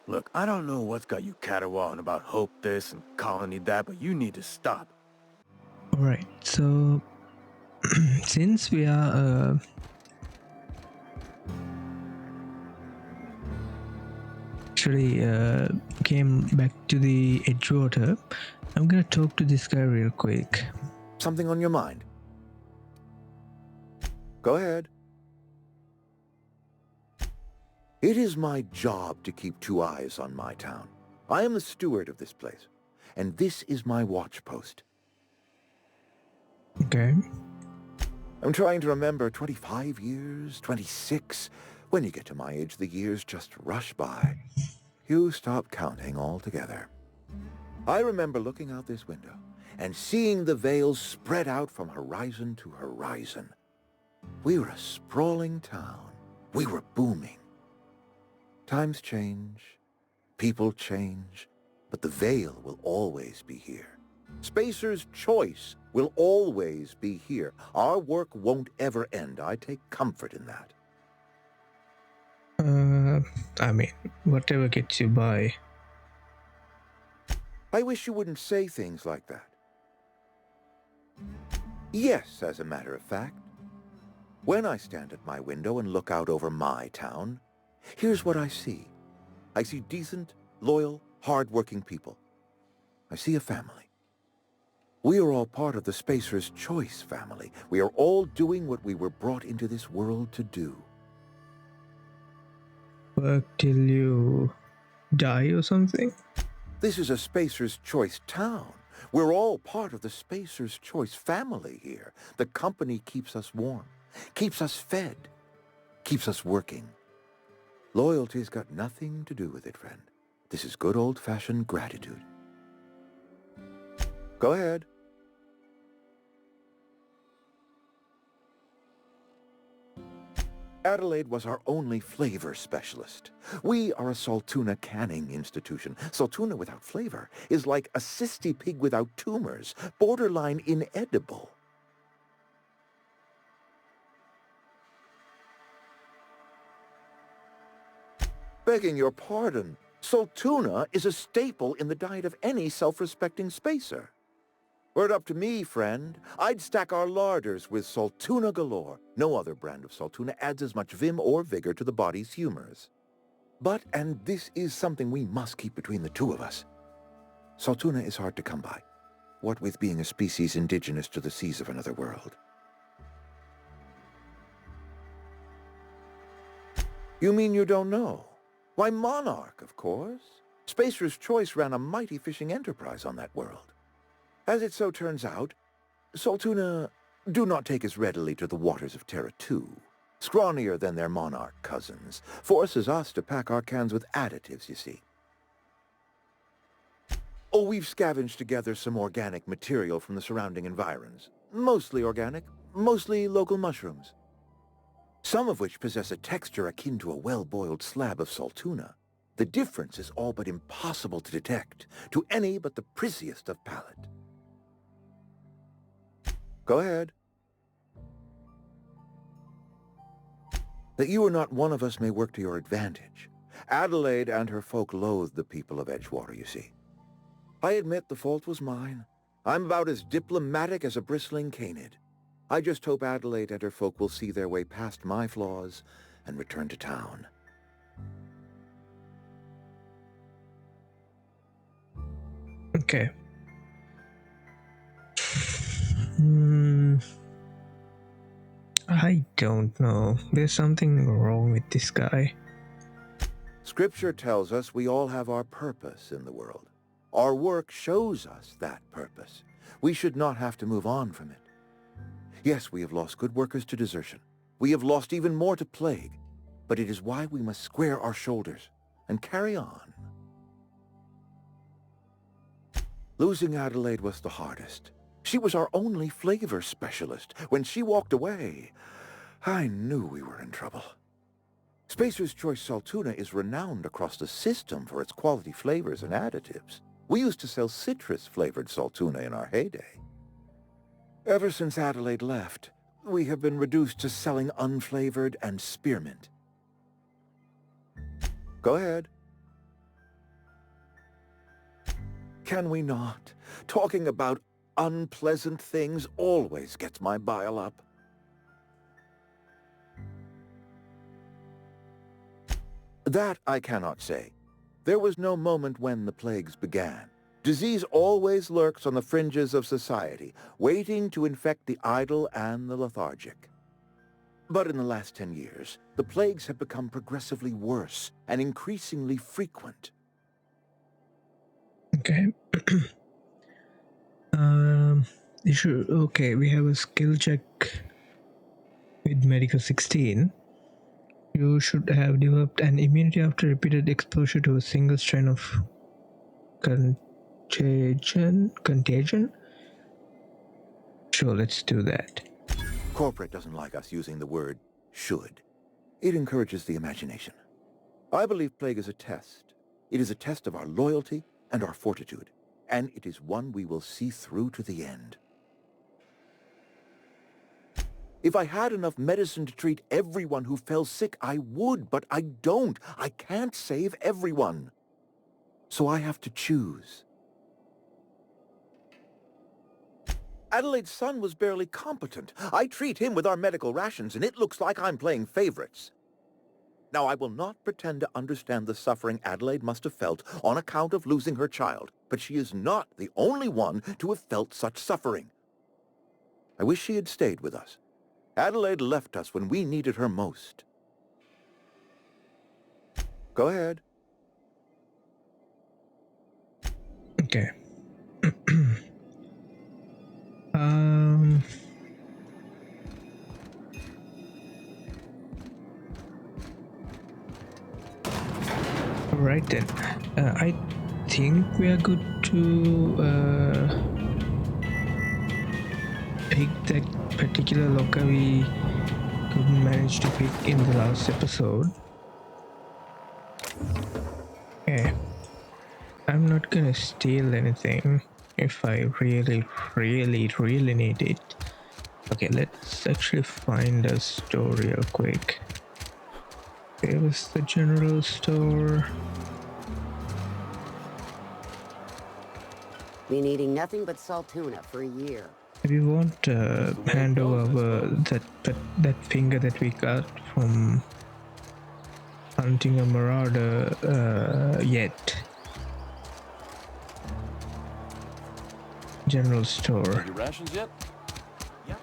Look, I don't know what's got you caterwauling about hope this and colony that, but you need to stop. Alright, so since we are actually came back to the Edgewater, I'm gonna talk to this guy real quick. Something on your mind? Go ahead. It is my job to keep two eyes on my town. I am the steward of this place, and this is my watch post. Okay. I'm trying to remember 25 years, 26. When you get to my age, the years just rush by. You stop counting altogether. I remember looking out this window and seeing the Vale spread out from horizon to horizon. We were a sprawling town. We were booming. Times change, people change, but the Vale will always be here. Spacer's choice will always be here. Our work won't ever end. I take comfort in that. I mean, whatever gets you by. I wish you wouldn't say things like that. Yes, as a matter of fact. When I stand at my window and look out over my town, here's what I see. I see decent, loyal, hard-working people. I see a family. We are all part of the Spacer's Choice family. We are all doing what we were brought into this world to do. Work till you die or something? This is a Spacer's Choice town. We're all part of the Spacer's Choice family here. The company keeps us warm, keeps us fed, keeps us working. Loyalty's got nothing to do with it, friend. This is good old-fashioned gratitude. Go ahead. Adelaide was our only flavor specialist. We are a Saltuna canning institution. Saltuna without flavor is like a cysty pig without tumors, borderline inedible. Begging your pardon, Saltuna is a staple in the diet of any self-respecting spacer. Were it up to me, friend, I'd stack our larders with Saltuna galore. No other brand of Saltuna adds as much vim or vigor to the body's humors. But, and this is something we must keep between the two of us, Saltuna is hard to come by, what with being a species indigenous to the seas of another world. You mean you don't know? Why, Monarch, of course. Spacer's Choice ran a mighty fishing enterprise on that world. As it so turns out, Saltuna do not take as readily to the waters of Terra 2. Scrawnier than their Monarch cousins. Forces us to pack our cans with additives, you see. Oh, we've scavenged together some organic material from the surrounding environs. Mostly organic, mostly local mushrooms. Some of which possess a texture akin to a well-boiled slab of Saltuna. The difference is all but impossible to detect to any but the prissiest of palate. Go ahead. That you are not one of us may work to your advantage. Adelaide and her folk loathe the people of Edgewater, you see. I admit the fault was mine. I'm about as diplomatic as a bristling canid. I just hope Adelaide and her folk will see their way past my flaws and return to town. Okay. I don't know. There's something wrong with this guy. Scripture tells us we all have our purpose in the world. Our work shows us that purpose. We should not have to move on from it. Yes, we have lost good workers to desertion. We have lost even more to plague. But it is why we must square our shoulders and carry on. Losing Adelaide was the hardest. She was our only flavor specialist. When she walked away, I knew we were in trouble. Spacer's Choice Saltuna is renowned across the system for its quality flavors and additives. We used to sell citrus-flavored Saltuna in our heyday. Ever since Adelaide left, we have been reduced to selling unflavored and spearmint. Go ahead. Can we not? Talking about unpleasant things always gets my bile up. That I cannot say. There was no moment when the plagues began. Disease always lurks on the fringes of society, waiting to infect the idle and the lethargic. But in the last 10 years, the plagues have become progressively worse and increasingly frequent. Okay. Okay, we have a skill check with medical 16. You should have developed an immunity after repeated exposure to a single strain of contagion. Sure, let's do that. Corporate doesn't like us using the word should. It encourages the imagination. I believe plague is a test. It is a test of our loyalty and our fortitude, and it is one we will see through to the end. If I had enough medicine to treat everyone who fell sick, I would, but I don't. I can't save everyone. So I have to choose. Adelaide's son was barely competent. I treat him with our medical rations, and it looks like I'm playing favorites. Now, I will not pretend to understand the suffering Adelaide must have felt on account of losing her child, but she is not the only one to have felt such suffering. I wish she had stayed with us. Adelaide left us when we needed her most. Go ahead. Okay. Alright then. I think we are good to pick that particular locker we couldn't manage to pick in the last episode. Okay. I'm not gonna steal anything if I really need it. Okay, let's actually find a store real quick. Where was the general store? Been eating nothing but salt tuna for a year. We won't hand over that finger that we got from hunting a marauder yet. General store. Your rations yet? Yep.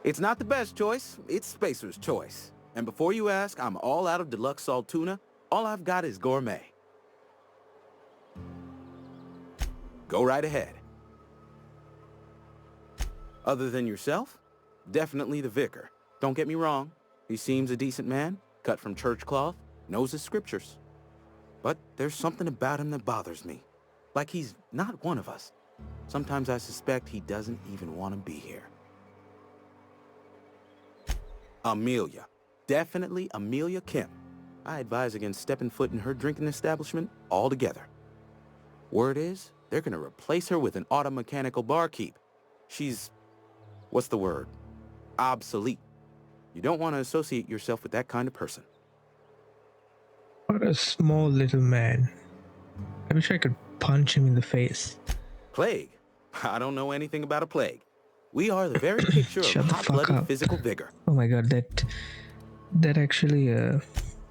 It's not the best choice, it's Spacer's choice. And before you ask, I'm all out of deluxe salt tuna. All I've got is gourmet. Go right ahead. Other than yourself, definitely the vicar. Don't get me wrong, he seems a decent man, cut from church cloth, knows his scriptures. But there's something about him that bothers me. Like he's not one of us. Sometimes I suspect he doesn't even want to be here. Amelia. Definitely Amelia Kemp. I advise against stepping foot in her drinking establishment altogether. Word is, they're gonna replace her with an automechanical barkeep. She's, what's the word? Obsolete. You don't want to associate yourself with that kind of person. What a small little man. I wish I could punch him in the face. Plague? I don't know anything about a plague. We are the very picture Shut of the fuck hot-blooded up. physical vigor. Oh my god, that actually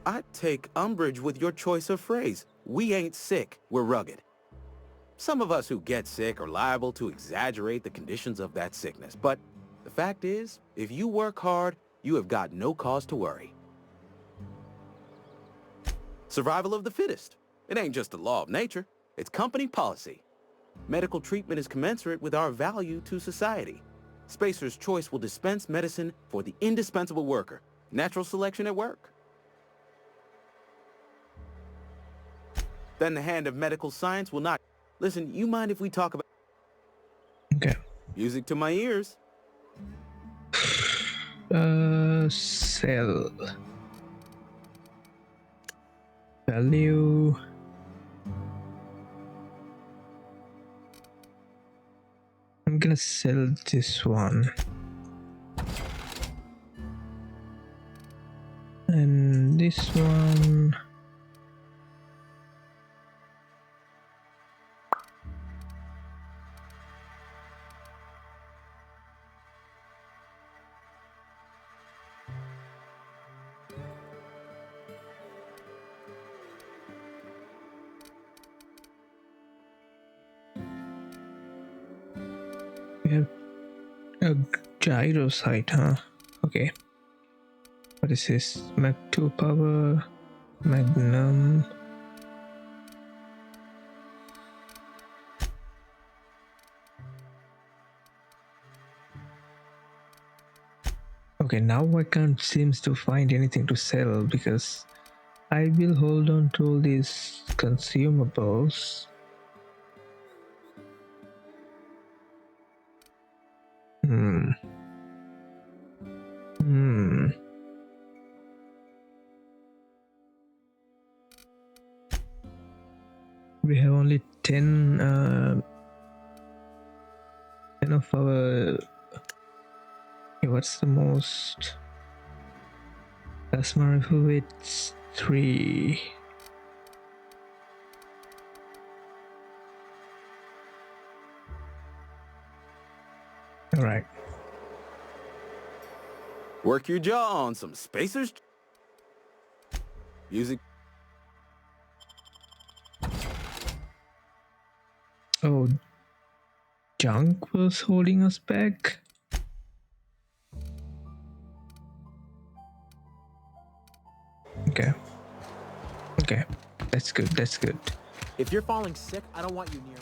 I take umbrage with your choice of phrase. We ain't sick, we're rugged. Some of us who get sick are liable to exaggerate the conditions of that sickness, but the fact is, if you work hard, you have got no cause to worry. Survival of the fittest. It ain't just a law of nature, it's company policy. Medical treatment is commensurate with our value to society. Spacer's choice will dispense medicine for the indispensable worker. Natural selection at work. Then the hand of medical science will not... Listen, you mind if we talk about... okay. Music to my ears. Sell. Value. I'm gonna sell this one. And this one. We have a gyro site, huh? Okay. What is this? Mag 2 power, Magnum. Okay, now I can't seems to find anything to sell because I will hold on to all these consumables. We have only 10 of our... What's the most? Plasma rifle with 3. Alright. Work your jaw on some spacers. Using... Oh, junk was holding us back? Okay. Okay. That's good. That's good. If you're falling sick, I don't want you near me.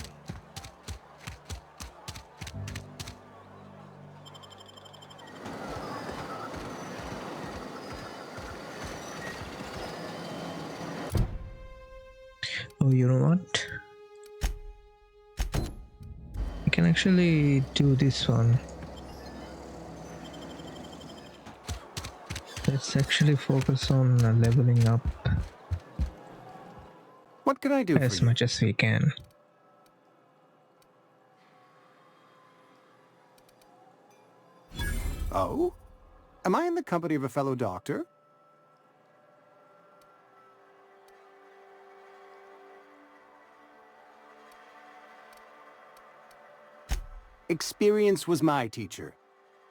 Oh, you know what? I can actually do this one. Let's actually focus on leveling up What can I do for as you? much as we can. Oh? Am I in the company of a fellow doctor? Experience was my teacher.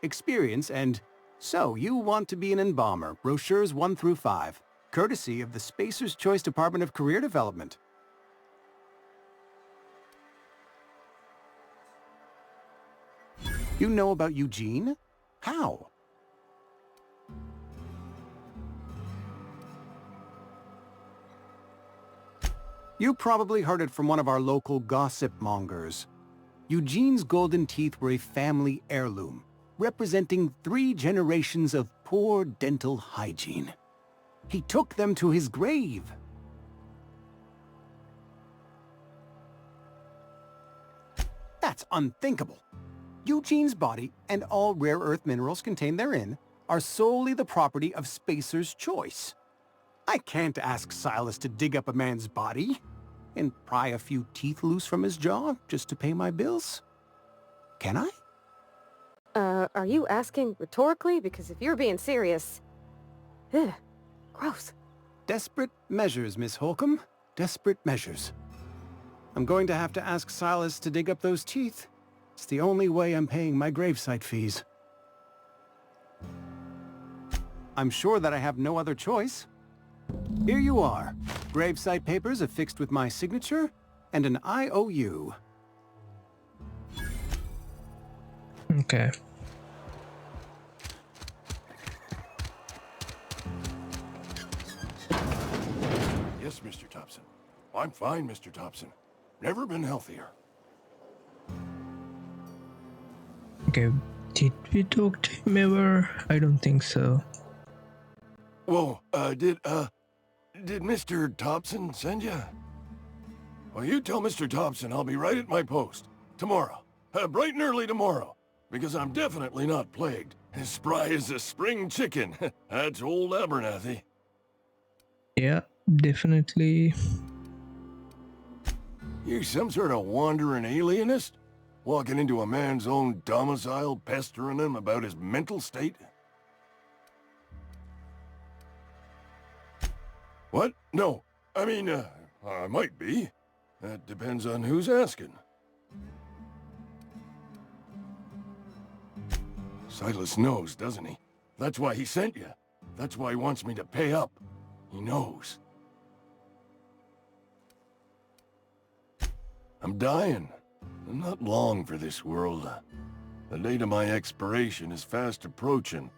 Experience and... So, you want to be an embalmer, brochures 1 through 5, courtesy of the Spacer's Choice Department of Career Development. You know about Eugene? How? You probably heard it from one of our local gossip mongers. Eugene's golden teeth were a family heirloom, representing 3 generations of poor dental hygiene. He took them to his grave. That's unthinkable. Eugene's body and all rare earth minerals contained therein are solely the property of Spacer's Choice. I can't ask Silas to dig up a man's body and pry a few teeth loose from his jaw just to pay my bills. Can I? Are you asking rhetorically? Because if you're being serious... Ugh, gross. Desperate measures, Miss Holcomb. Desperate measures. I'm going to have to ask Silas to dig up those teeth. It's the only way I'm paying my gravesite fees. I'm sure that I have no other choice. Here you are. Gravesite papers affixed with my signature and an IOU. Okay. Yes, Mr. Thompson. I'm fine, Mr. Thompson. Never been healthier. Okay. Did we talk to him ever? I don't think so. Whoa, did Mr. Thompson send you? Well, you tell Mr. Thompson I'll be right at my post. Tomorrow. Bright and early tomorrow. Because I'm definitely not plagued. As spry as a spring chicken. That's old Abernathy. Yeah, definitely. You some sort of wandering alienist? Walking into a man's own domicile, pestering him about his mental state? What? No. I mean, I might be. That depends on who's asking. Silas knows, doesn't he? That's why he sent you. That's why he wants me to pay up. He knows. I'm dying. I'm not long for this world. The date of my expiration is fast approaching,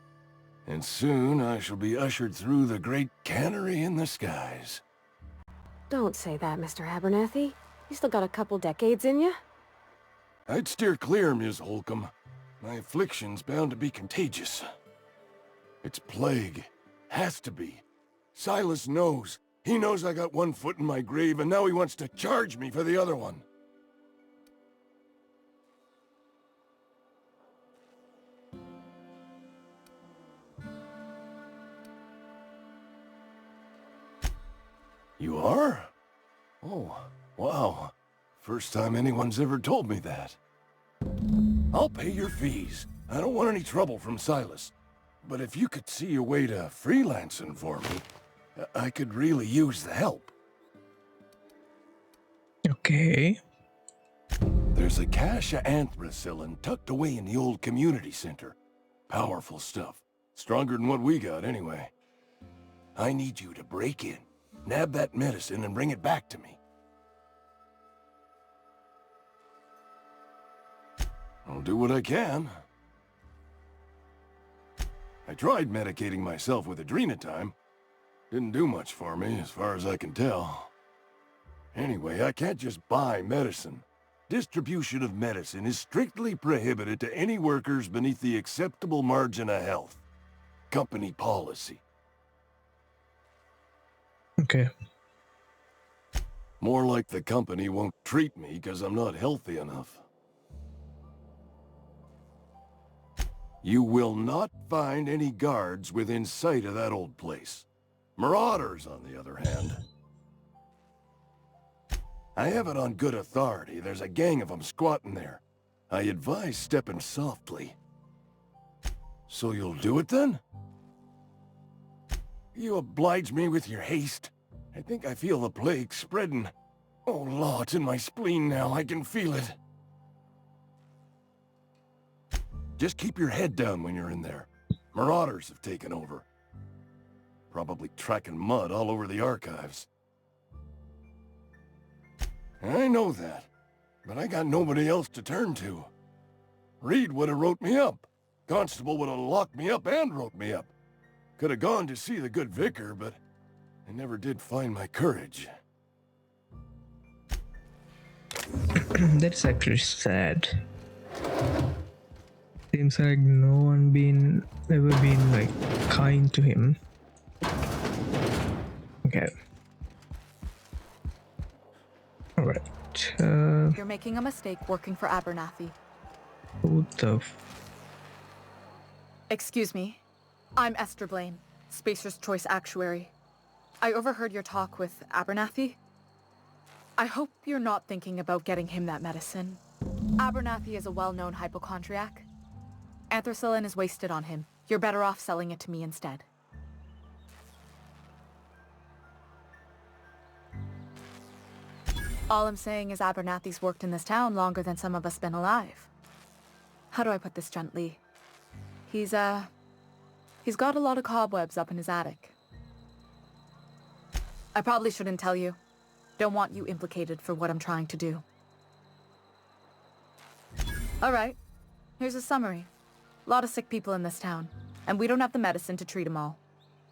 and soon I shall be ushered through the great cannery in the skies. Don't say that, Mr. Abernathy. You still got a couple decades in you. I'd steer clear, Ms. Holcomb. My affliction's bound to be contagious. It's plague. Has to be. Silas knows. He knows I got one foot in my grave, and now he wants to charge me for the other one. You are? Oh, wow. First time anyone's ever told me that. I'll pay your fees. I don't want any trouble from Silas. But if you could see your way to freelancing for me, I could really use the help. Okay. There's a cache of anthracillin tucked away in the old community center. Powerful stuff. Stronger than what we got, anyway. I need you to break in, nab that medicine, and bring it back to me. I'll do what I can. I tried medicating myself with adrenatime. Didn't do much for me, as far as I can tell. Anyway, I can't just buy medicine. Distribution of medicine is strictly prohibited to any workers beneath the acceptable margin of health. Company policy. Okay. More like the company won't treat me because I'm not healthy enough. You will not find any guards within sight of that old place. Marauders, on the other hand. I have it on good authority. There's a gang of them squatting there. I advise stepping softly. So you'll do it then? You oblige me with your haste. I think I feel the plague spreading. Oh, law, it's in my spleen now. I can feel it. Just keep your head down when you're in there. Marauders have taken over. Probably tracking mud all over the archives. I know that, but I got nobody else to turn to. Reed would have wrote me up. Constable would have locked me up and wrote me up. Could have gone to see the good vicar, but I never did find my courage. That's actually sad. Seems like no one ever been like kind to him. Okay. Alright. You're making a mistake working for Abernathy. Who the Excuse me. I'm Esther Blaine, Spacer's Choice Actuary. I overheard your talk with Abernathy. I hope you're not thinking about getting him that medicine. Abernathy is a well-known hypochondriac. Anthracillin is wasted on him. You're better off selling it to me instead. All I'm saying is Abernathy's worked in this town longer than some of us been alive. How do I put this gently? He's got a lot of cobwebs up in his attic. I probably shouldn't tell you. Don't want you implicated for what I'm trying to do. Alright, here's a summary. A lot of sick people in this town, and we don't have the medicine to treat them all.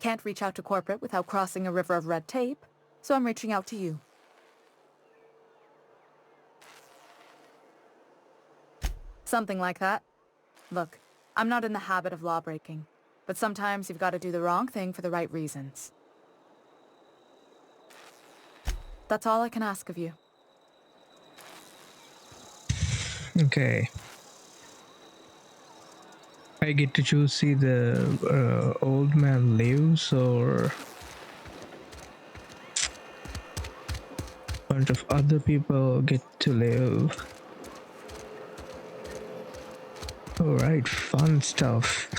Can't reach out to corporate without crossing a river of red tape, so I'm reaching out to you. Something like that. Look, I'm not in the habit of law-breaking, but sometimes you've got to do the wrong thing for the right reasons. That's all I can ask of you. Okay. I get to choose see the old man lives or bunch of other people get to live. Alright, fun stuff.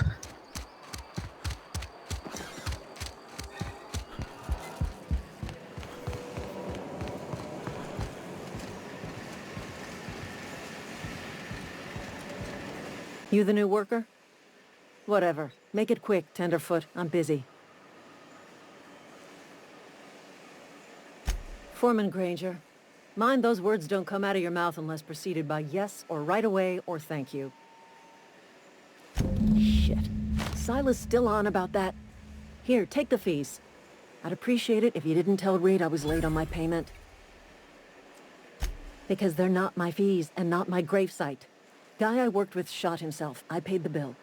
You the new worker? Whatever. Make it quick, Tenderfoot. I'm busy. Foreman Granger. Mind those words don't come out of your mouth unless preceded by yes or right away or thank you. Silas still on about that? Here, take the fees. I'd appreciate it if you didn't tell Reed I was late on my payment. Because they're not my fees and not my gravesite. Guy I worked with shot himself. I paid the bill.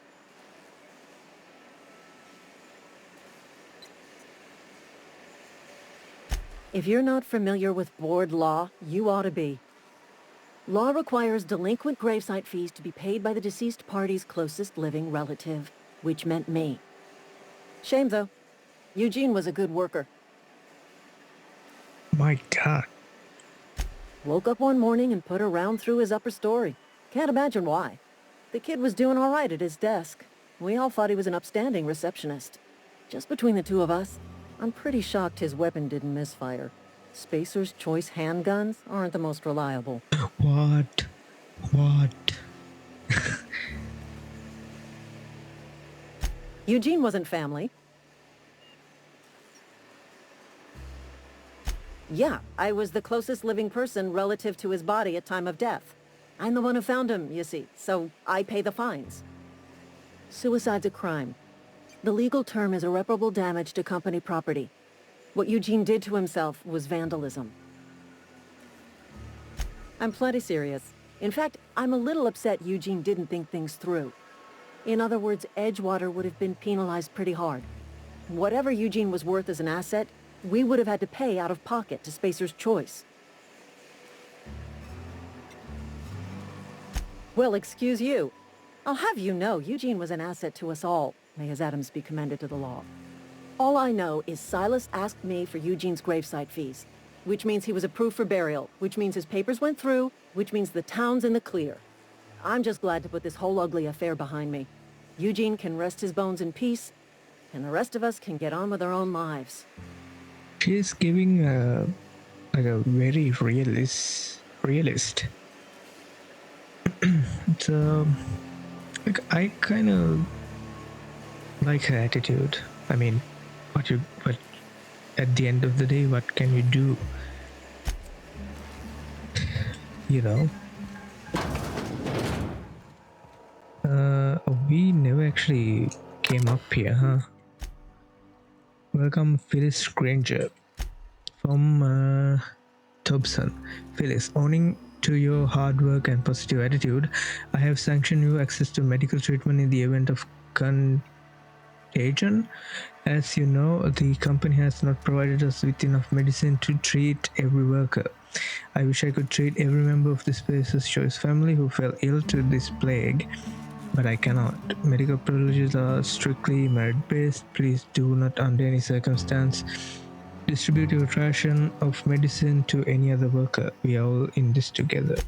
If you're not familiar with board law, you ought to be. Law requires delinquent gravesite fees to be paid by the deceased party's closest living relative, which meant me. Shame, though. Eugene was a good worker. My God. Woke up one morning and put a round through his upper story. Can't imagine why. The kid was doing all right at his desk. We all thought he was an upstanding receptionist. Just between the two of us, I'm pretty shocked his weapon didn't misfire. Spacer's Choice handguns aren't the most reliable. What? Eugene wasn't family. Yeah, I was the closest living person relative to his body at time of death. I'm the one who found him, you see, so I pay the fines. Suicide's a crime. The legal term is irreparable damage to company property. What Eugene did to himself was vandalism. I'm plenty serious. In fact, I'm a little upset Eugene didn't think things through. In other words, Edgewater would have been penalized pretty hard. Whatever Eugene was worth as an asset, we would have had to pay out of pocket to Spacer's Choice. Well, excuse you. I'll have you know Eugene was an asset to us all. May his atoms be commended to the law. All I know is Silas asked me for Eugene's gravesite fees, which means he was approved for burial, which means his papers went through, which means the town's in the clear. I'm just glad to put this whole ugly affair behind me. Eugene can rest his bones in peace, and the rest of us can get on with our own lives. She's giving a very realist. So, I kind of like her attitude. I mean, but at the end of the day, what can you do? You know. We never actually came up here, huh? Welcome, Phyllis Granger from Thompson. Phyllis, owing to your hard work and positive attitude, I have sanctioned you access to medical treatment in the event of contagion. As you know, the company has not provided us with enough medicine to treat every worker. I wish I could treat every member of the Spacer's Choice family who fell ill to this plague, but I cannot. Medical privileges are strictly merit-based. Please do not, under any circumstance, distribute your ration of medicine to any other worker. We are all in this together.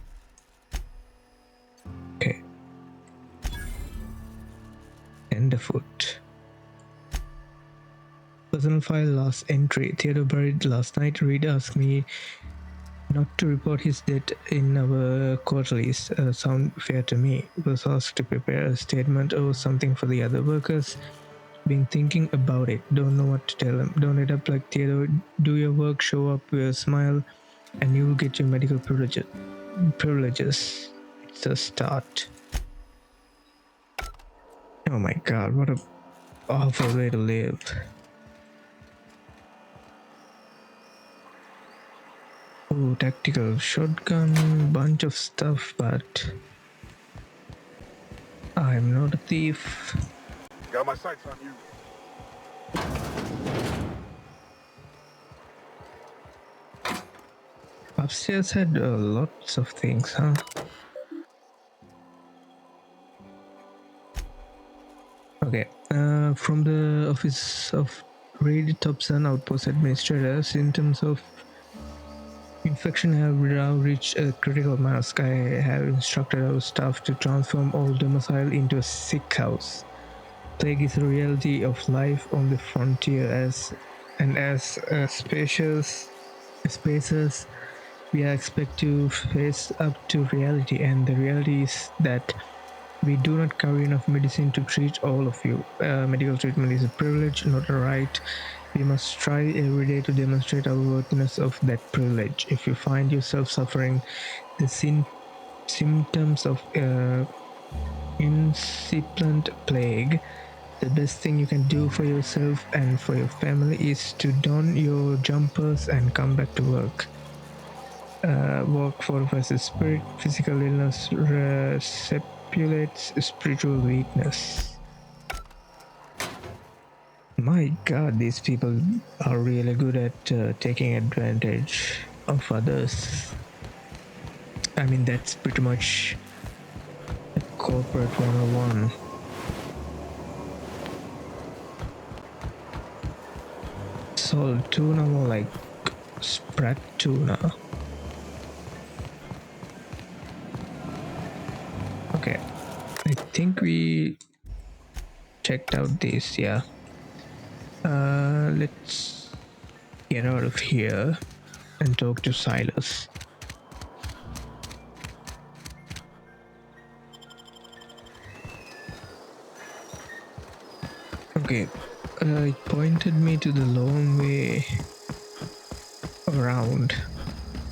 Okay. Tenderfoot. Personal file last entry. Theodore buried last night. Reed asked me not to report his death in our quarterlies. Sound fair to me. Was asked to prepare a statement or something for the other workers. Been thinking about it. Don't know what to tell him. Don't let up like Theodore. Do your work, show up with a smile, and you will get your medical privileges. It's a start. Oh my god, what a awful way to live. Oh, tactical shotgun, bunch of stuff, but I'm not a thief. Got my sights on you. Upstairs had lots of things, huh? Okay, from the office of Reed Thompson, Outpost Administrator, symptoms of infection have now reached a critical mass. I have instructed our staff to transform all domicile into a sick house. Plague is a reality of life on the frontier, as spacers, we are expected to face up to reality, and the reality is that we do not carry enough medicine to treat all of you. Medical treatment is a privilege, not a right. We must strive every day to demonstrate our worthiness of that privilege. If you find yourself suffering the symptoms of incipient plague, The best thing you can do for yourself and for your family is to don your jumpers and come back to work. Work fortifies spirit, physical illness sepulates spiritual weakness. My god, these people are really good at taking advantage of others. I mean, that's pretty much corporate 101. Salt tuna, more like sprat tuna. Okay, I think we checked out this, yeah. Let's get out of here and talk to Silas. Okay, it pointed me to the long way around.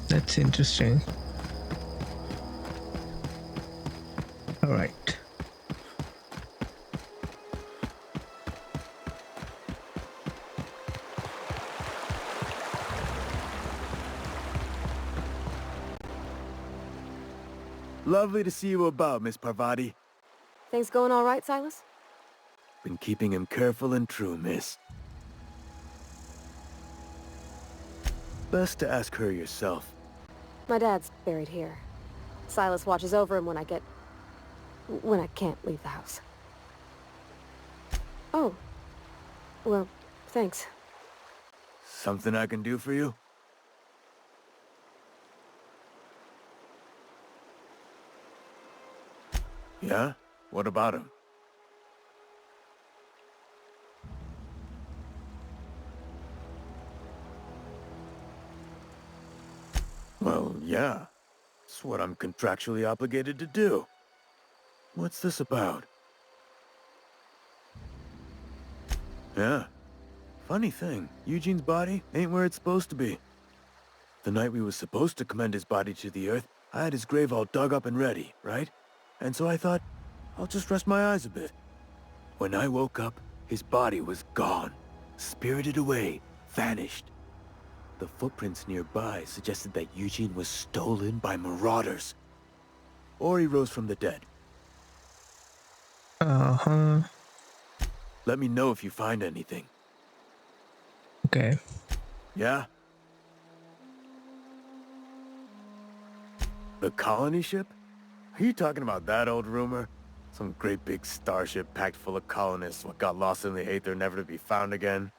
That's interesting. Alright. Lovely to see you about, Miss Parvati. Things going all right, Silas? Been keeping him careful and true, miss. Best to ask her yourself. My dad's buried here. Silas watches over him when I can't leave the house. Oh. Well, thanks. Something I can do for you? Yeah? What about him? Well, yeah. It's what I'm contractually obligated to do. What's this about? Yeah. Funny thing, Eugene's body ain't where it's supposed to be. The night we was supposed to commend his body to the earth, I had his grave all dug up and ready, right? And so I thought, I'll just rest my eyes a bit. When I woke up, his body was gone. Spirited away, vanished. The footprints nearby suggested that Eugene was stolen by marauders. Or he rose from the dead. Uh-huh. Let me know if you find anything. Okay. Yeah? The colony ship? Are you talking about that old rumor? Some great big starship packed full of colonists what got lost in the aether never to be found again?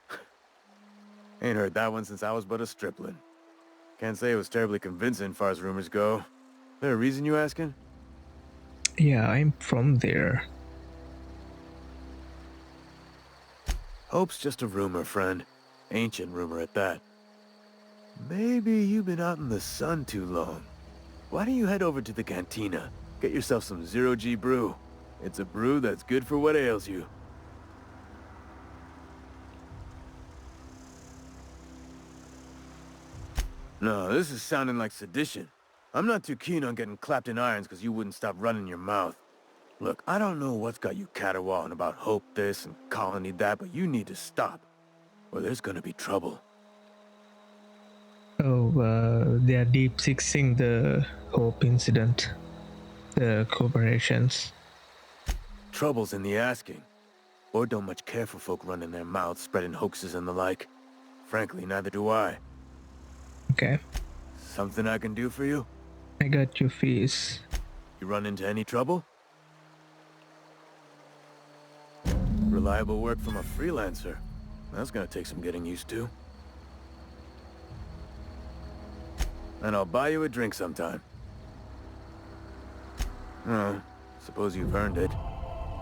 Ain't heard that one since I was but a stripling. Can't say it was terribly convincing far as rumors go. There a reason you asking? Yeah, I'm from there. Hope's just a rumor, friend. Ancient rumor at that. Maybe you've been out in the sun too long. Why don't you head over to the cantina? Get yourself some zero-G brew. It's a brew that's good for what ails you. No, this is sounding like sedition. I'm not too keen on getting clapped in irons because you wouldn't stop running your mouth. Look, I don't know what's got you caterwauling about hope this and colony that, but you need to stop, or there's gonna be trouble. Oh, they are deep sixing the Hope incident. The corporations. Trouble's in the asking. Or don't much care for folk running their mouths, spreading hoaxes and the like. Frankly, neither do I. Okay. Something I can do for you? I got your fees. You run into any trouble? Reliable work from a freelancer. That's gonna take some getting used to. And I'll buy you a drink sometime. Oh, suppose you've earned it.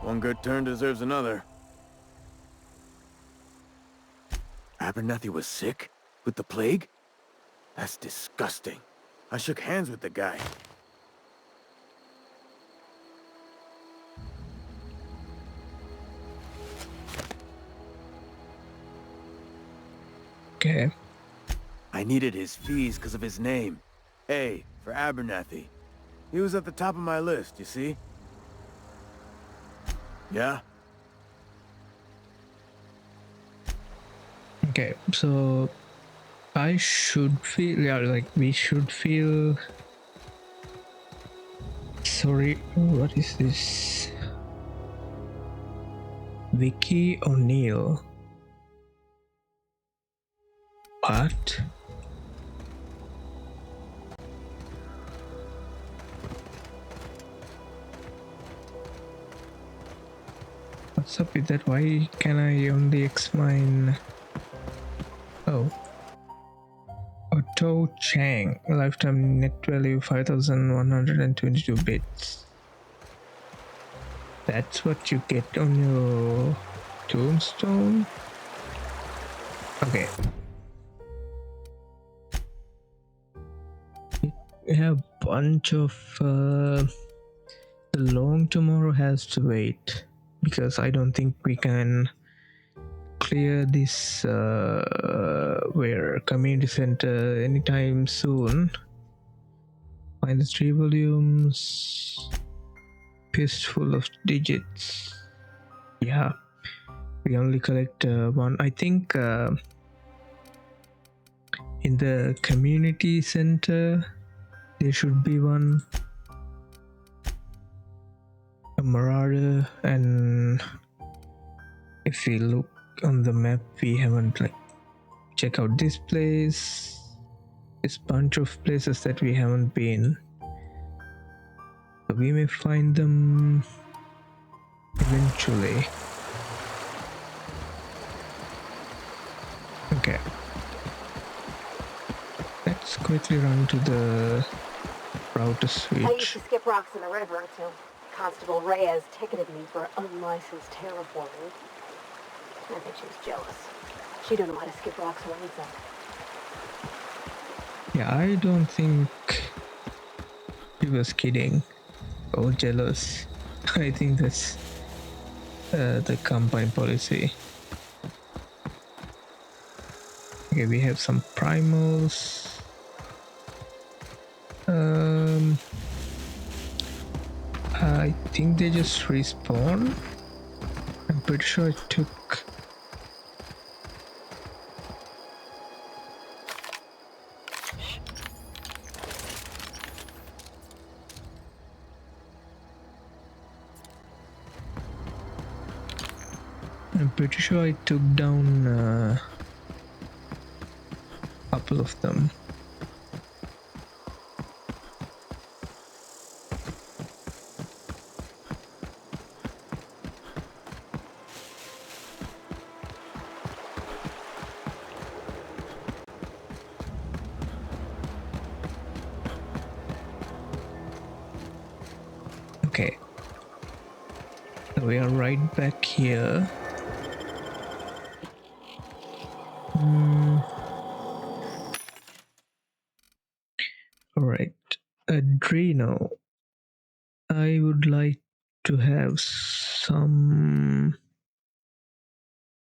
One good turn deserves another. Abernathy was sick? With the plague? That's disgusting. I shook hands with the guy. Okay. I needed his fees because of his name. A, for Abernathy. He was at the top of my list, you see? Yeah? Okay, so I should feel, yeah, like we should feel sorry. What is this? Vicky O'Neill. What? What's up with that? Why can I only X-mine? Oh. Otto Chang, lifetime net value 5,122 bits. That's what you get on your tombstone? Okay. We have a bunch of... the long tomorrow has to wait, because I don't think we can clear this where community center anytime soon. Find the 3 volumes. Fistful of digits. Yeah, we only collect one. I think in the community center there should be one, a marauder, and if we look on the map we haven't like check out this place. This bunch of places that we haven't been, so we may find them eventually. Okay, let's quickly run to the router switch. I used to skip rocks in the river until Constable Reyes ticketed me for unlicensed terraforming. I think she was jealous. She don't know how to skip rocks or anything. Yeah, I don't think he was kidding or jealous. I think that's the company policy. Okay, we have some primals. I think they just respawn. I'm pretty sure I took... I'm pretty sure I took down a couple of them. Okay, so we are right back here. Alright, Adreno. I would like to have some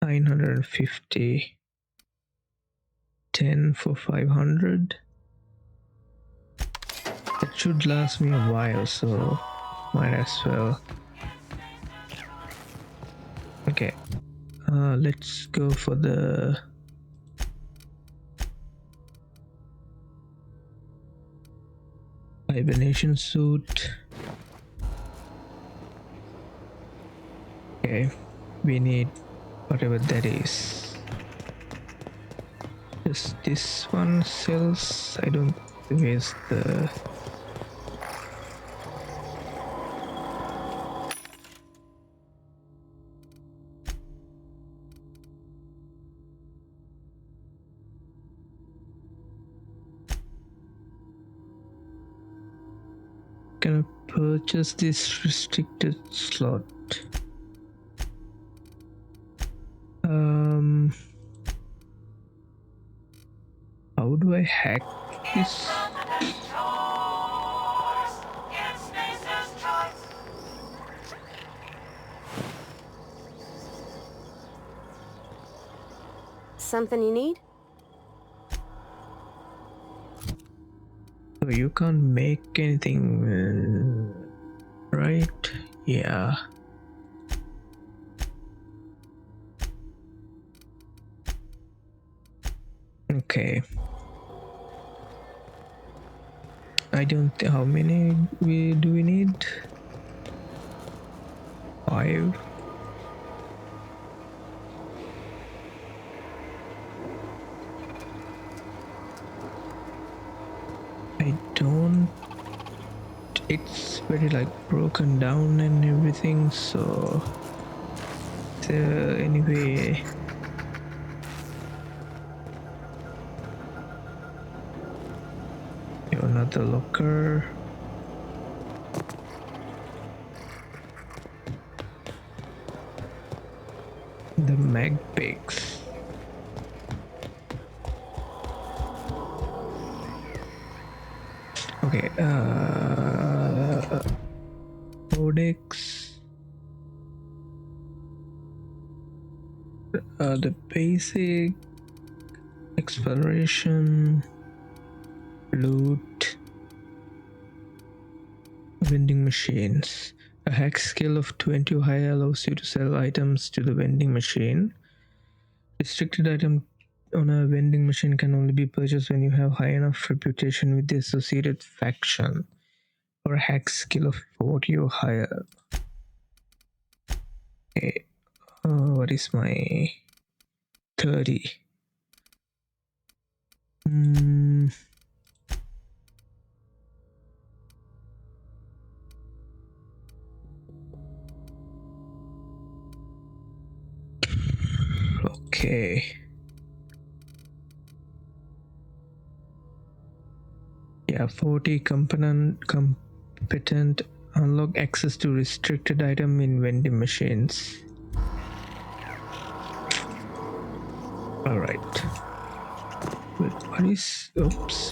950, 10 for 500. That should last me a while, so might as well. Okay, let's go for the hibernation suit. Okay, we need whatever that is. Just this one sells. I don't waste the... Gonna purchase this restricted slot. How do I hack this? Something you need? So you can't make anything, right? Yeah. Okay. I don't think how many do we need? 5. I don't. It's very like broken down and everything. So anyway. Another locker. The mag pigs. Okay, codex. The basic exploration, loot, vending machines. A hack skill of 20 or higher allows you to sell items to the vending machine. Restricted item on a vending machine can only be purchased when you have high enough reputation with the associated faction, or a hack skill of 40 or higher. Okay, what is my 30? Okay. Yeah, 40 competent unlock access to restricted item in vending machines. Alright. Wait,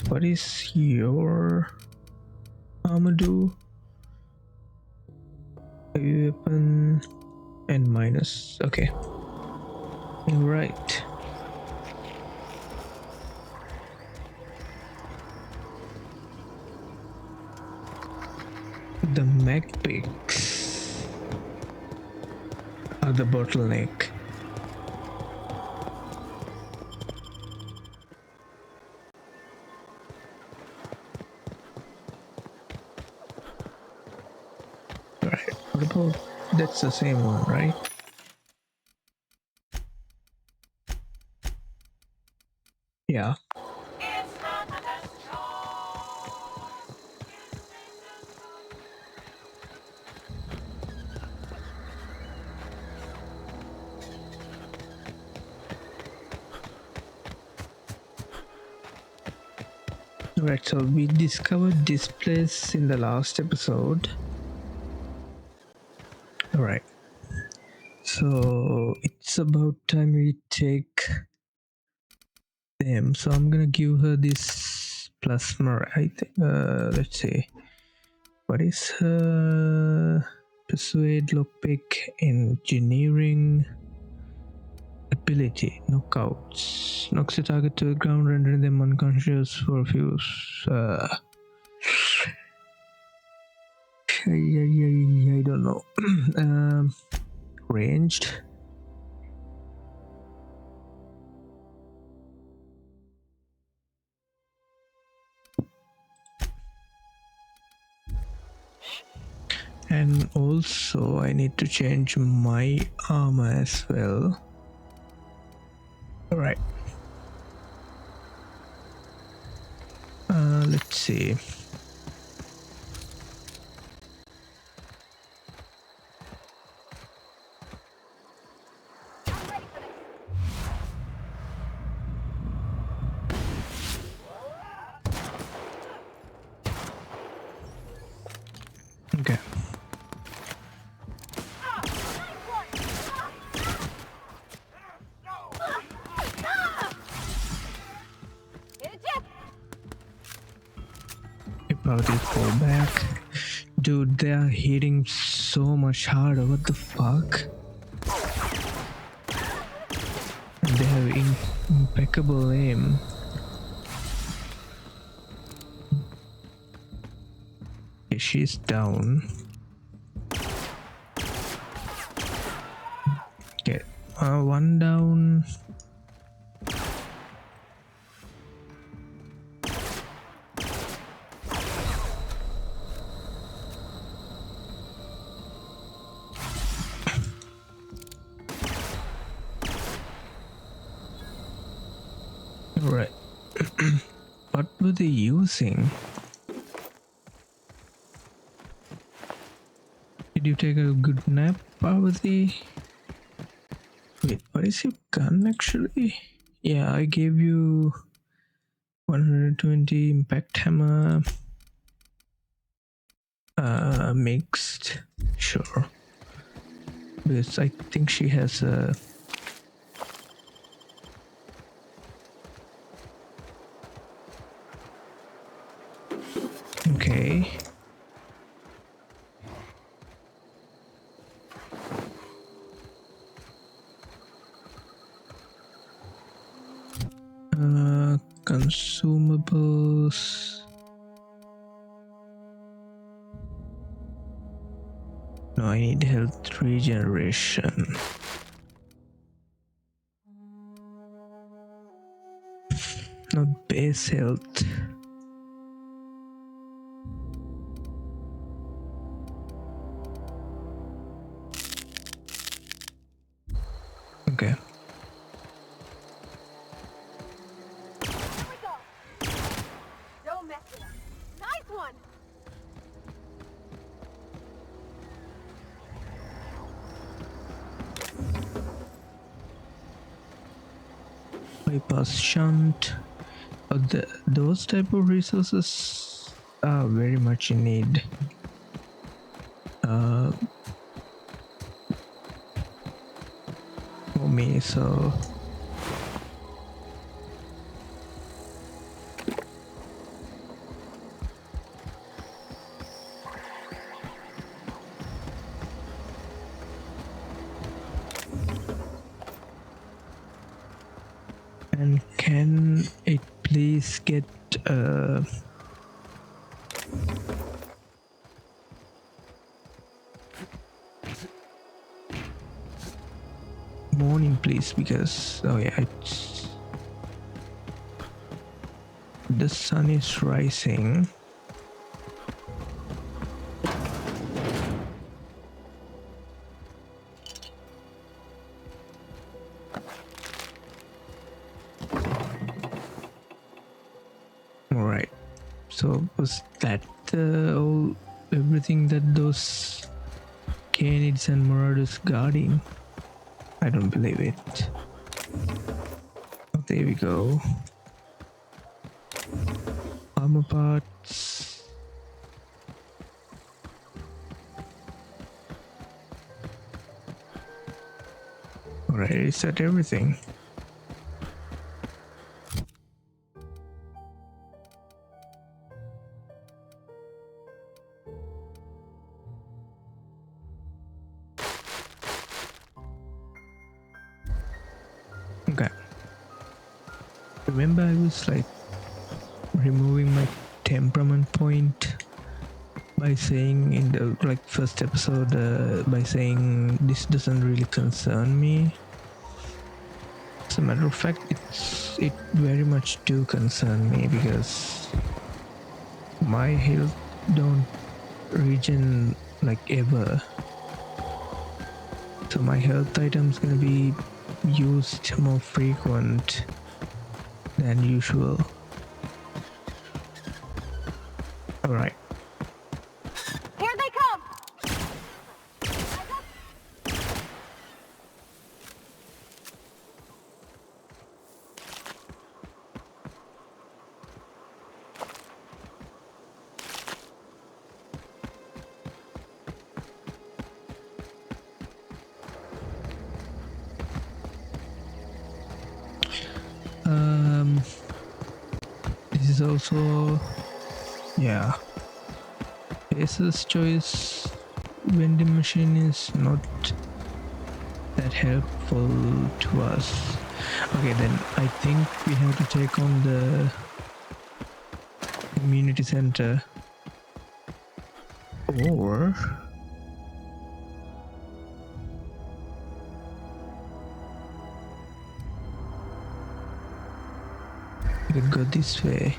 what is your armor do? Heavy weapon and minus. Okay. Right. The mag pigs are the bottleneck. Alright, what about that's the same one, right? Yeah. Alright, so we discovered this place in the last episode. Alright. So it's about time we take them. So I'm gonna give her this plasma. I think. Let's see. What is her persuade, lockpick, engineering ability? Knockouts. Knocks the target to the ground, rendering them unconscious for a few. I don't know. Ranged. And also I need to change my armor as well. Alright. Let's see. Okay. About to fall back. Dude, they are hitting so much harder. What the fuck? They have impeccable aim. Okay, she's down. Okay, one down. were they using? Did you take a good nap, Parvati? Wait, what is your gun actually? Yeah, I gave you 120 impact hammer. Mixed. Sure. Because I think she has a... Okay. Consumables. No, I need health regeneration. Not base health. Okay. Don't mess with us. Nice one! Bypass shunt. Those type of resources are very much in need. For me, so and can it please get morning please, because oh yeah, it's the sun is rising. All right, so was that everything that those canids and marauders guarding? I don't believe it. Oh, there we go. Armor parts. Alright, reset everything. Okay. Remember I was like removing my temperament point by saying in the first episode by saying this doesn't really concern me. As a matter of fact, it very much do concern me because my health don't regen like ever. So my health items gonna be used more frequent than usual. Alright. Here they come! This is also, yeah, Acer's choice vending machine is not that helpful to us. Okay, then I think we have to take on the community center, or we could go this way.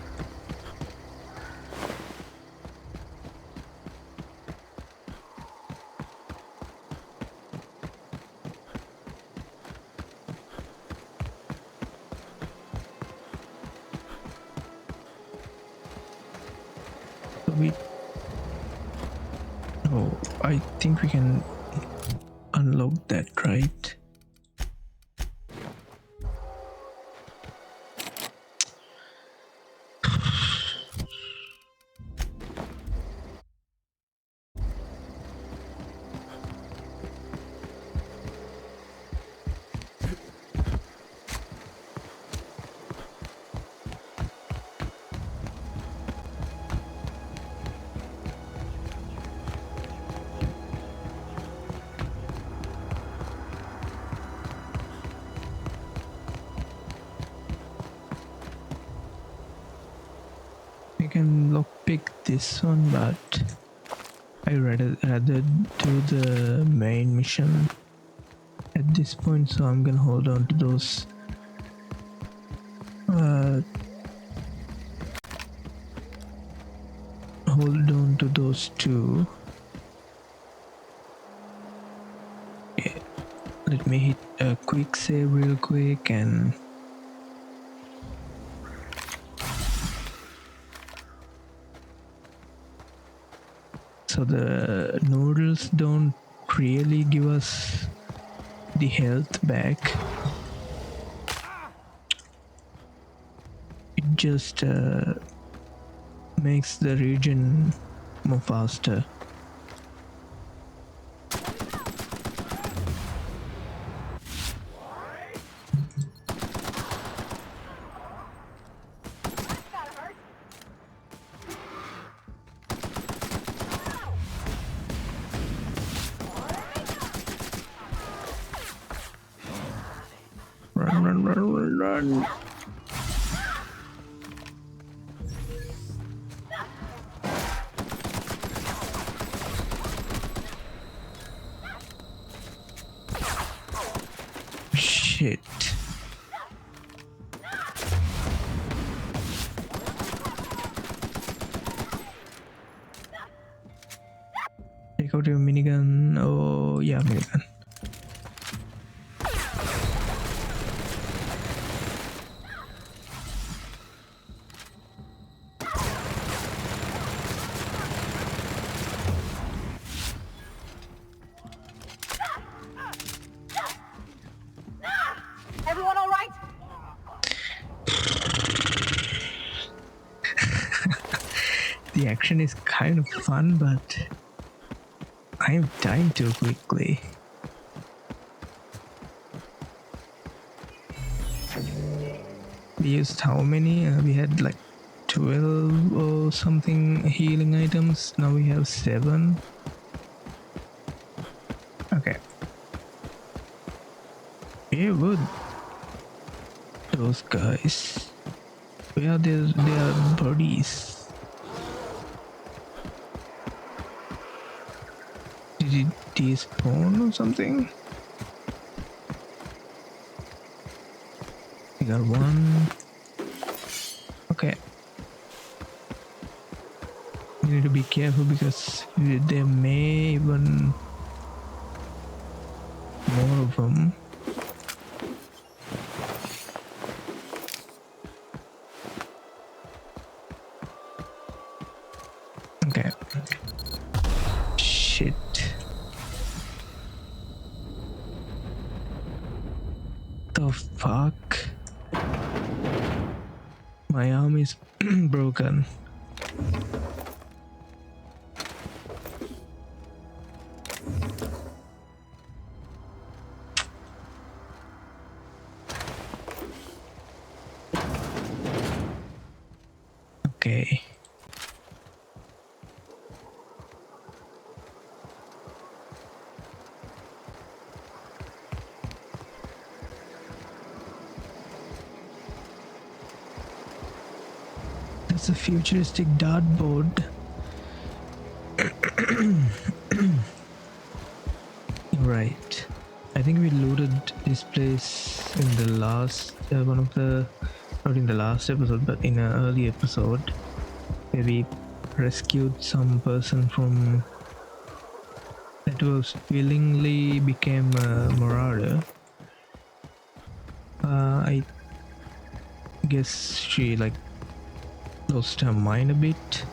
we... Oh, I think we can unlock that, right? I can lockpick this one, but I rather do the main mission at this point, so I'm gonna hold on to those. Hold on to those two. Yeah. Let me hit a quick save real quick and so the noodles don't really give us the health back. It just makes the region more faster. Run. Shit. Take out your minigun. Oh, yeah, minigun. Everyone all right? The action is kind of fun, but I'm dying too quickly. We used how many? We had like 12 or something healing items. Now we have 7. Okay. Yeah, good. Those guys. Where are their bodies? Did it despawn or something? We got one. Okay. You need to be careful because there may even more of them. Okay. Shit. The fuck? My arm is broken. Okay. That's a futuristic dartboard. Right. I think we looted this place in the last not in the last episode, but in an early episode where we rescued some person from that was willingly became a marauder. I guess she like lost her mind a bit.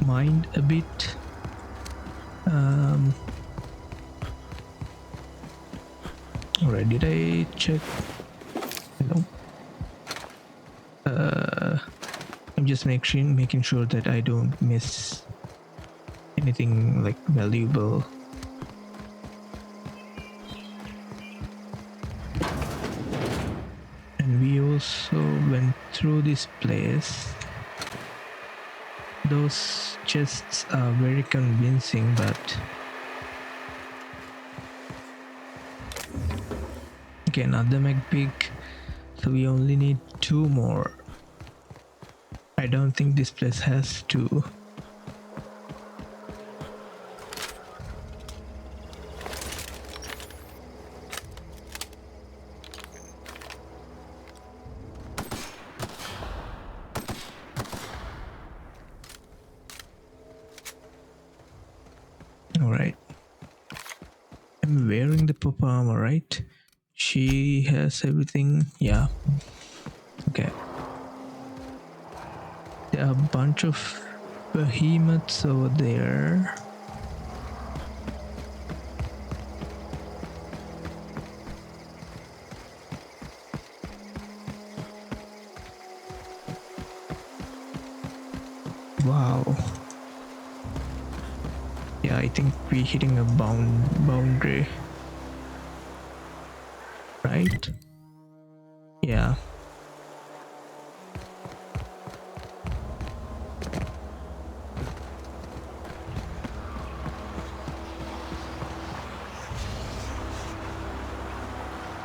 mind a bit. Alright, did I check? No. I'm just making sure that I don't miss anything like valuable. And we also went through this place. Those chests are very convincing, but okay, another McPig. So we only need 2 more. I don't think this place has 2. Alright. I'm wearing the pop armor, right? She has everything. Yeah. Okay. There are a bunch of behemoths over there. Wow. Yeah, I think we're hitting a boundary. Right? Yeah.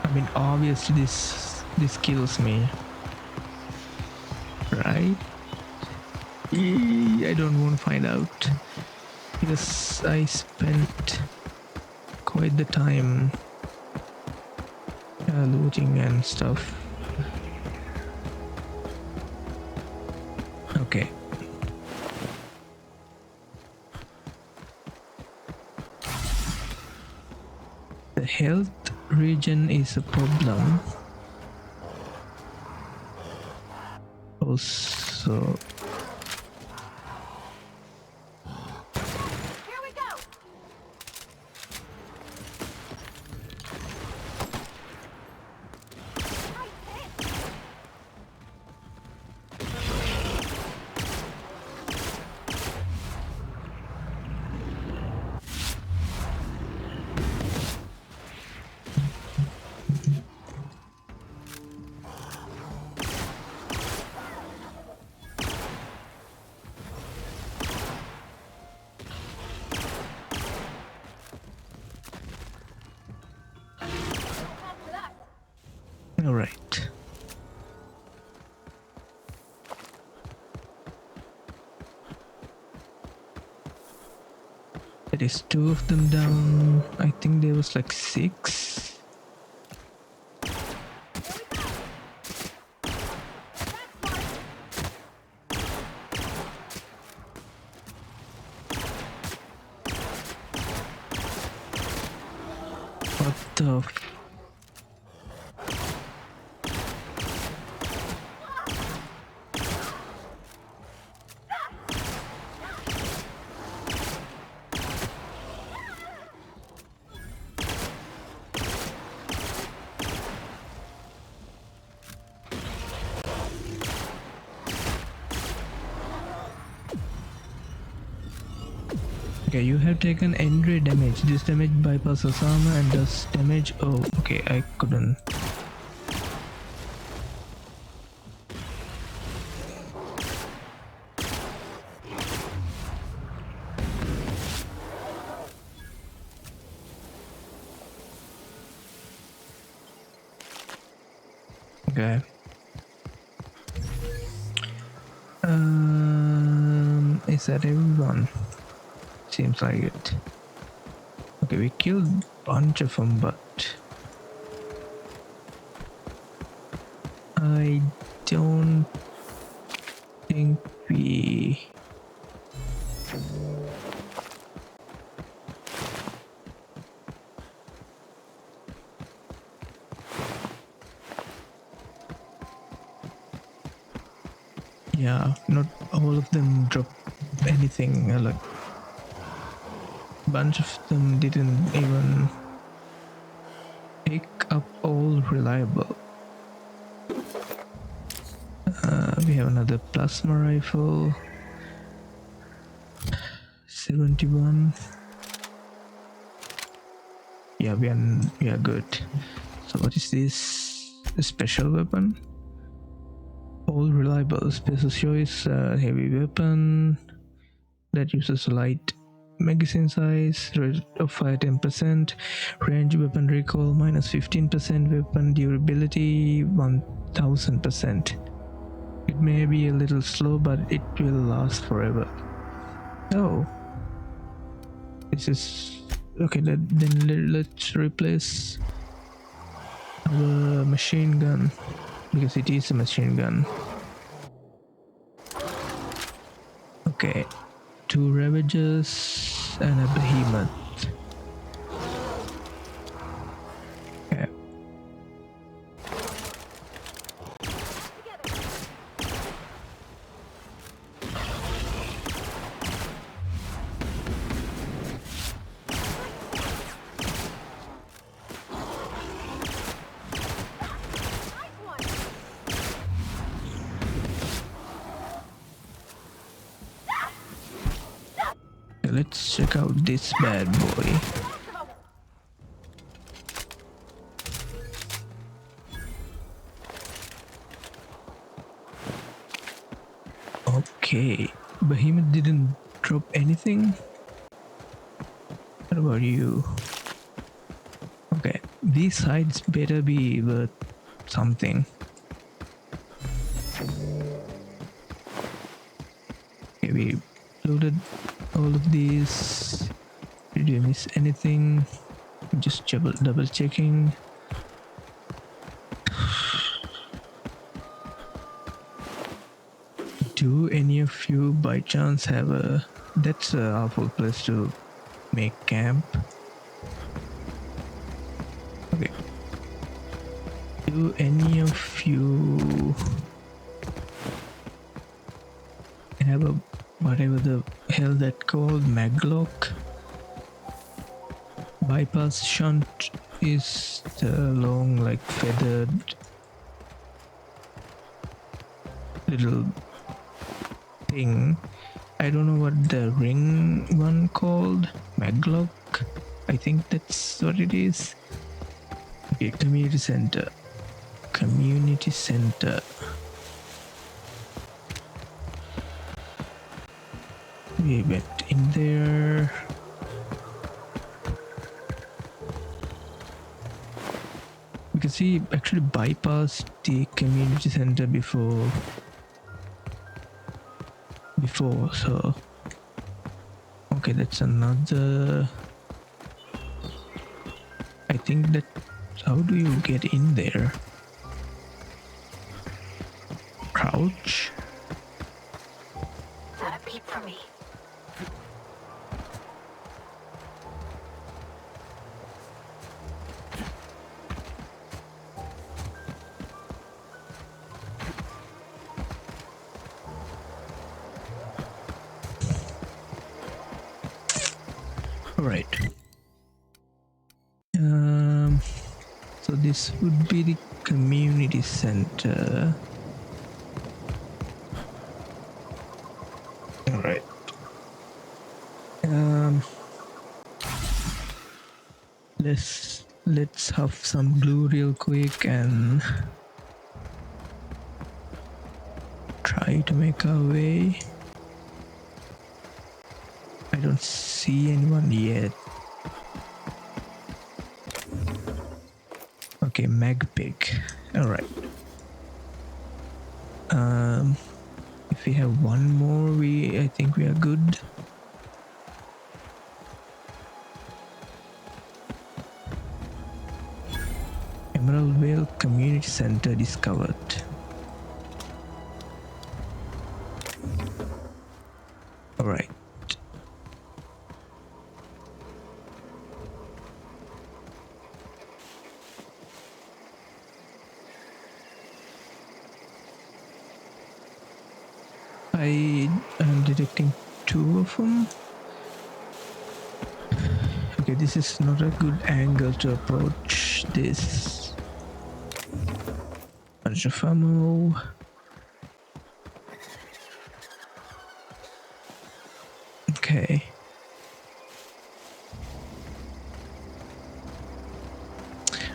I mean, obviously this kills me. Right? I don't want to find out. Because I spent quite the time looting and stuff. Okay. The health regen is a problem. Also, all right. There is 2 of them down. I think there was like 6. What the Okay, you have taken entry damage. This damage bypasses armor and does damage. Oh, okay, I couldn't. Okay. Is that everyone? Seems like it. Okay, we killed a bunch of them, but I don't think we... Yeah, not all of them drop anything. Like bunch of them didn't even pick up all reliable. We have another plasma rifle. 71. Yeah, we are good. So what is this? A special weapon? All reliable. Special choice. Heavy weapon that uses light magazine size. Rate of fire 10%. Range weapon recoil minus 15%. Weapon durability 1000%. It may be a little slow, but it will last forever. Oh, this is okay. Let's replace our machine gun because it is a machine gun. Okay, 2 Ravagers and a Behemoth. Okay. Let's check out this bad boy. Okay, Behemoth didn't drop anything. What about you? Okay, these sides better be worth something. Okay, we loaded all of these. Did you miss anything? Just double checking. Do any of you by chance have a... That's a awful place to make camp. Okay. Do any of you have a whatever the hell that called maglock? Bypass shunt is the long, like, feathered little thing. I don't know what the ring one called. Maglock? I think that's what it is. Okay, community center. Community center. We went in there. You can see actually bypassed the community center before, so okay, that's another. I think that, how do you get in there? Crouch? Not a peep for me. Right. So this would be the community center. All right. Let's have some glue real quick and try to make our way. I don't see anyone yet. Okay, Magpig. All right. If we have one more, I think we are good. Emerald Vale Community Center discovered. All right. I am detecting two of them. Okay, this is not a good angle to approach this. Bunch of ammo. Okay.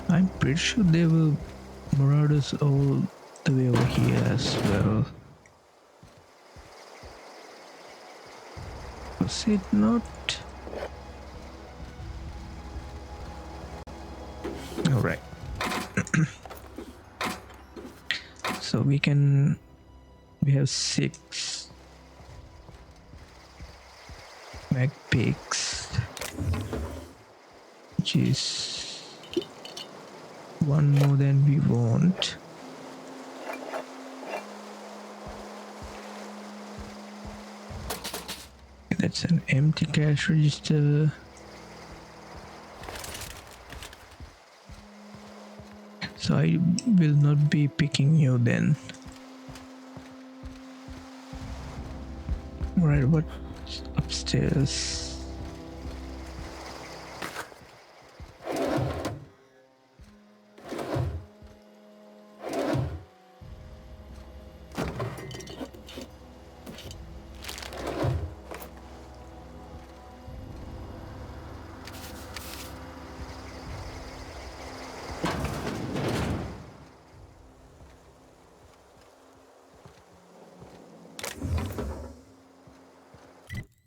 I'm pretty sure there were marauders all the way over here as well. Was it not? Alright. So we have 6 mag picks, which is one more than we want. That's an empty cash register. So I will not be picking you then. Right, what's upstairs?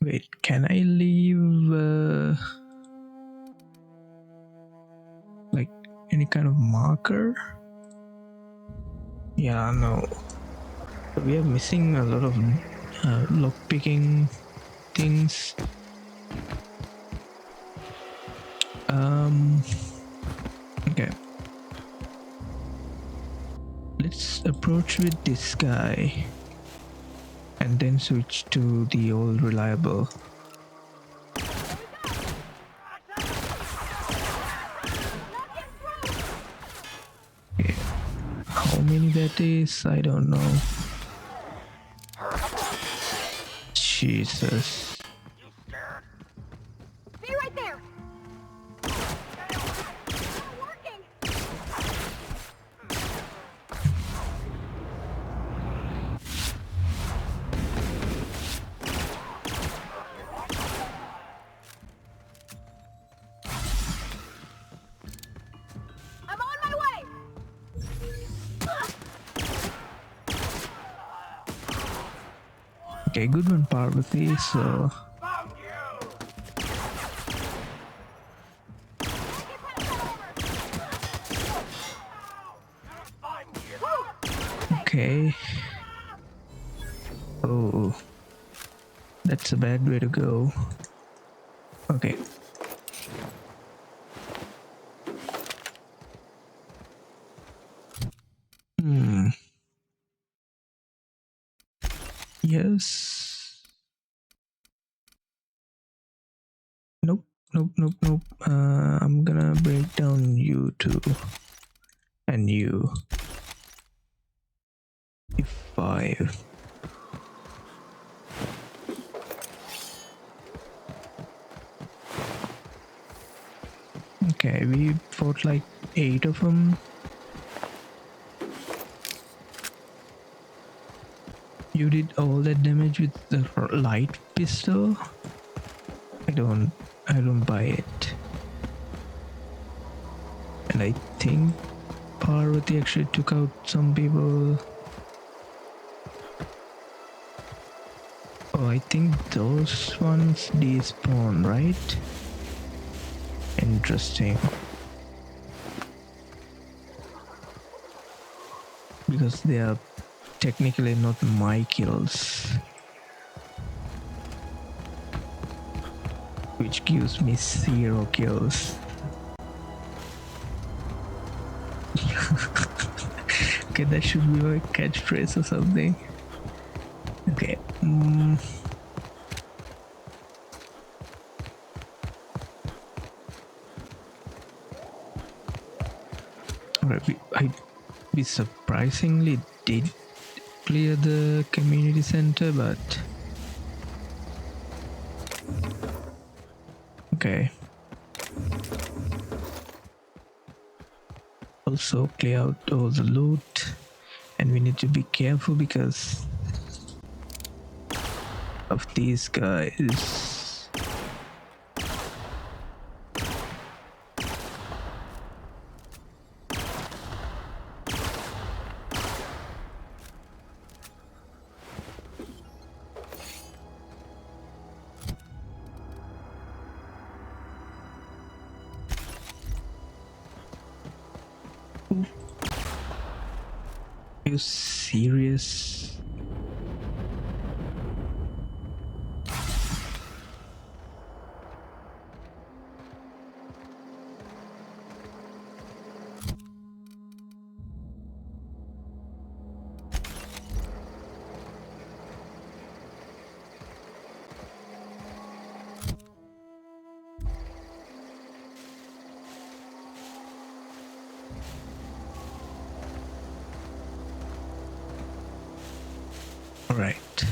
Wait, can I leave like any kind of marker? Yeah, no. We are missing a lot of lock picking things. Okay. Let's approach with this guy and then switch to the old reliable. Okay. How many that is, I don't know. Jesus. Be right there. I'm on my way. Okay, good one, Parvati. So okay. Oh, that's a bad way to go. Okay. Yes. Nope, nope, nope, nope. I'm gonna break down you two. And you. Ep.5. Okay, we fought like 8 of them. You did all that damage with the light pistol? I don't buy it. And I think Parvati actually took out some people. Oh, I think those ones despawn, right? Interesting. Because they are technically not my kills. Which gives me 0 kills. Okay, that should be my catchphrase or something. Okay. Alright, we surprisingly did clear the community center, but Okay. Also clear out all the loot, and we need to be careful because of these guys. Are you serious? Alright.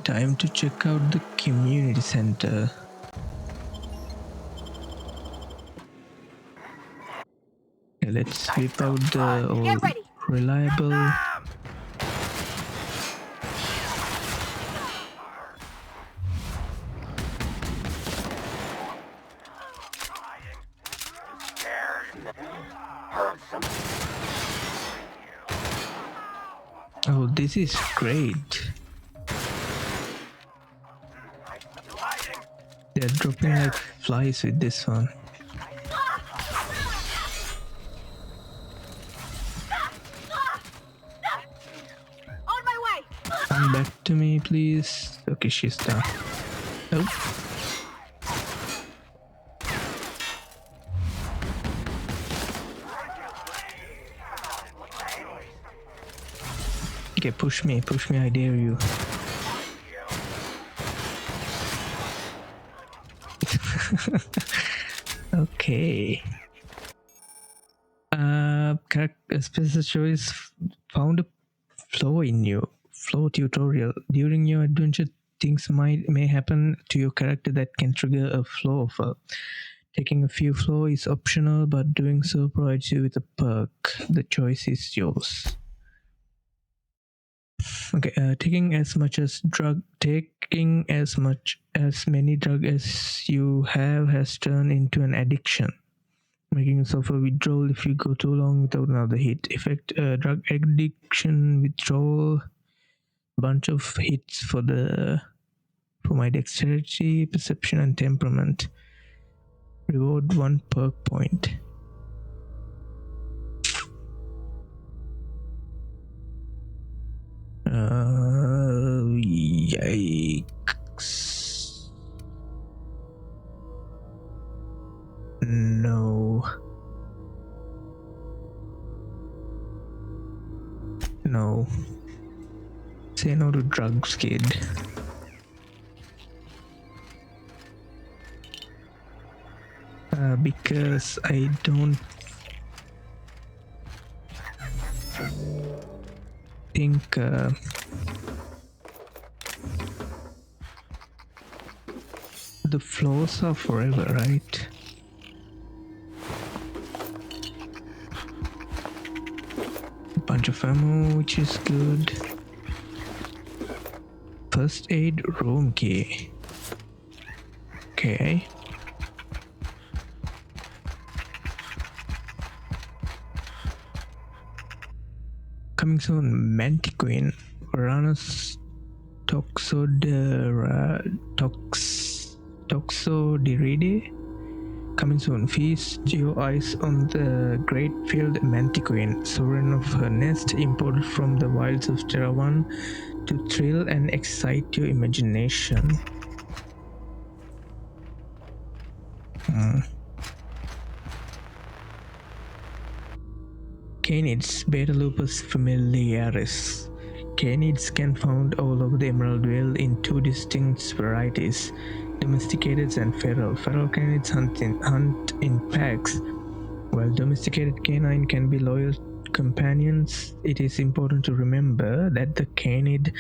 Time to check out the community center. Okay, let's sweep out the old reliable. Oh, this is great. They're dropping like flies with this one. On my way! Come back to me, please. Okay, she's down. Oh. Okay, push me, I dare you. Okay. Special choice found a flaw in you. Flaw tutorial. During your adventure, things may happen to your character that can trigger a flaw. Taking a few flaw is optional, but doing so provides you with a perk. The choice is yours. Okay, taking as many drug as you have has turned into an addiction, making yourself a withdrawal if you go too long without another hit. Effect: drug addiction withdrawal. Bunch of hits for my dexterity, perception, and temperament. Reward 1 perk point. Yikes. No. No. Say no to drugs, kid. Because I don't think the floors are forever, right? Bunch of ammo, which is good. First aid room key. Okay. Coming soon, Mantiquin, Uranus Toxodiride. Coming soon, feast your eyes on the great field Mantiquin, sovereign of her nest, imported from the wilds of Terra 1 to thrill and excite your imagination. Canids, Beta lupus familiaris. Canids can found all over the Emerald Vale in two distinct varieties, domesticated and feral. Feral canids hunt in packs, while domesticated canine can be loyal companions, it is important to remember that the canid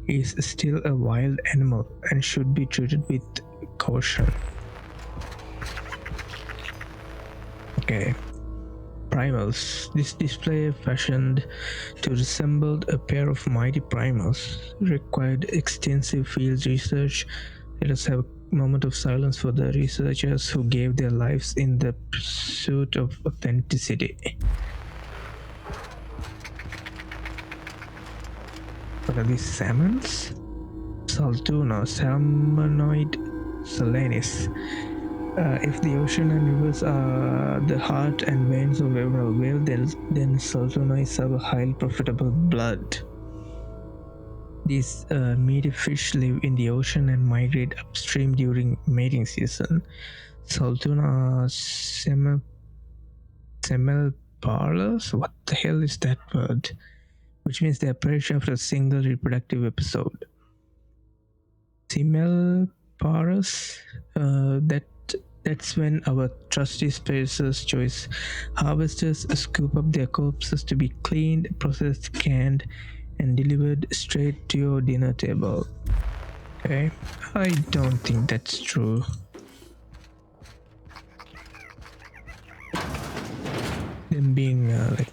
is still a wild animal and should be treated with caution. Okay. Primals. This display, fashioned to resemble a pair of mighty primals, required extensive field research. Let us have a moment of silence for the researchers who gave their lives in the pursuit of authenticity. What are these salmons? Saltuna, salmonoid salanis. If the ocean and rivers are the heart and veins of every whale, then Saltuna is a highly profitable blood. These meaty fish live in the ocean and migrate upstream during mating season. Saltuna are semelparlers? What the hell is that word? Which means they perish after a single reproductive episode. Semelparlers? That's when our trusty Spacer's Choice harvesters scoop up their corpses to be cleaned, processed, canned, and delivered straight to your dinner table. Okay, I don't think that's true. Them being like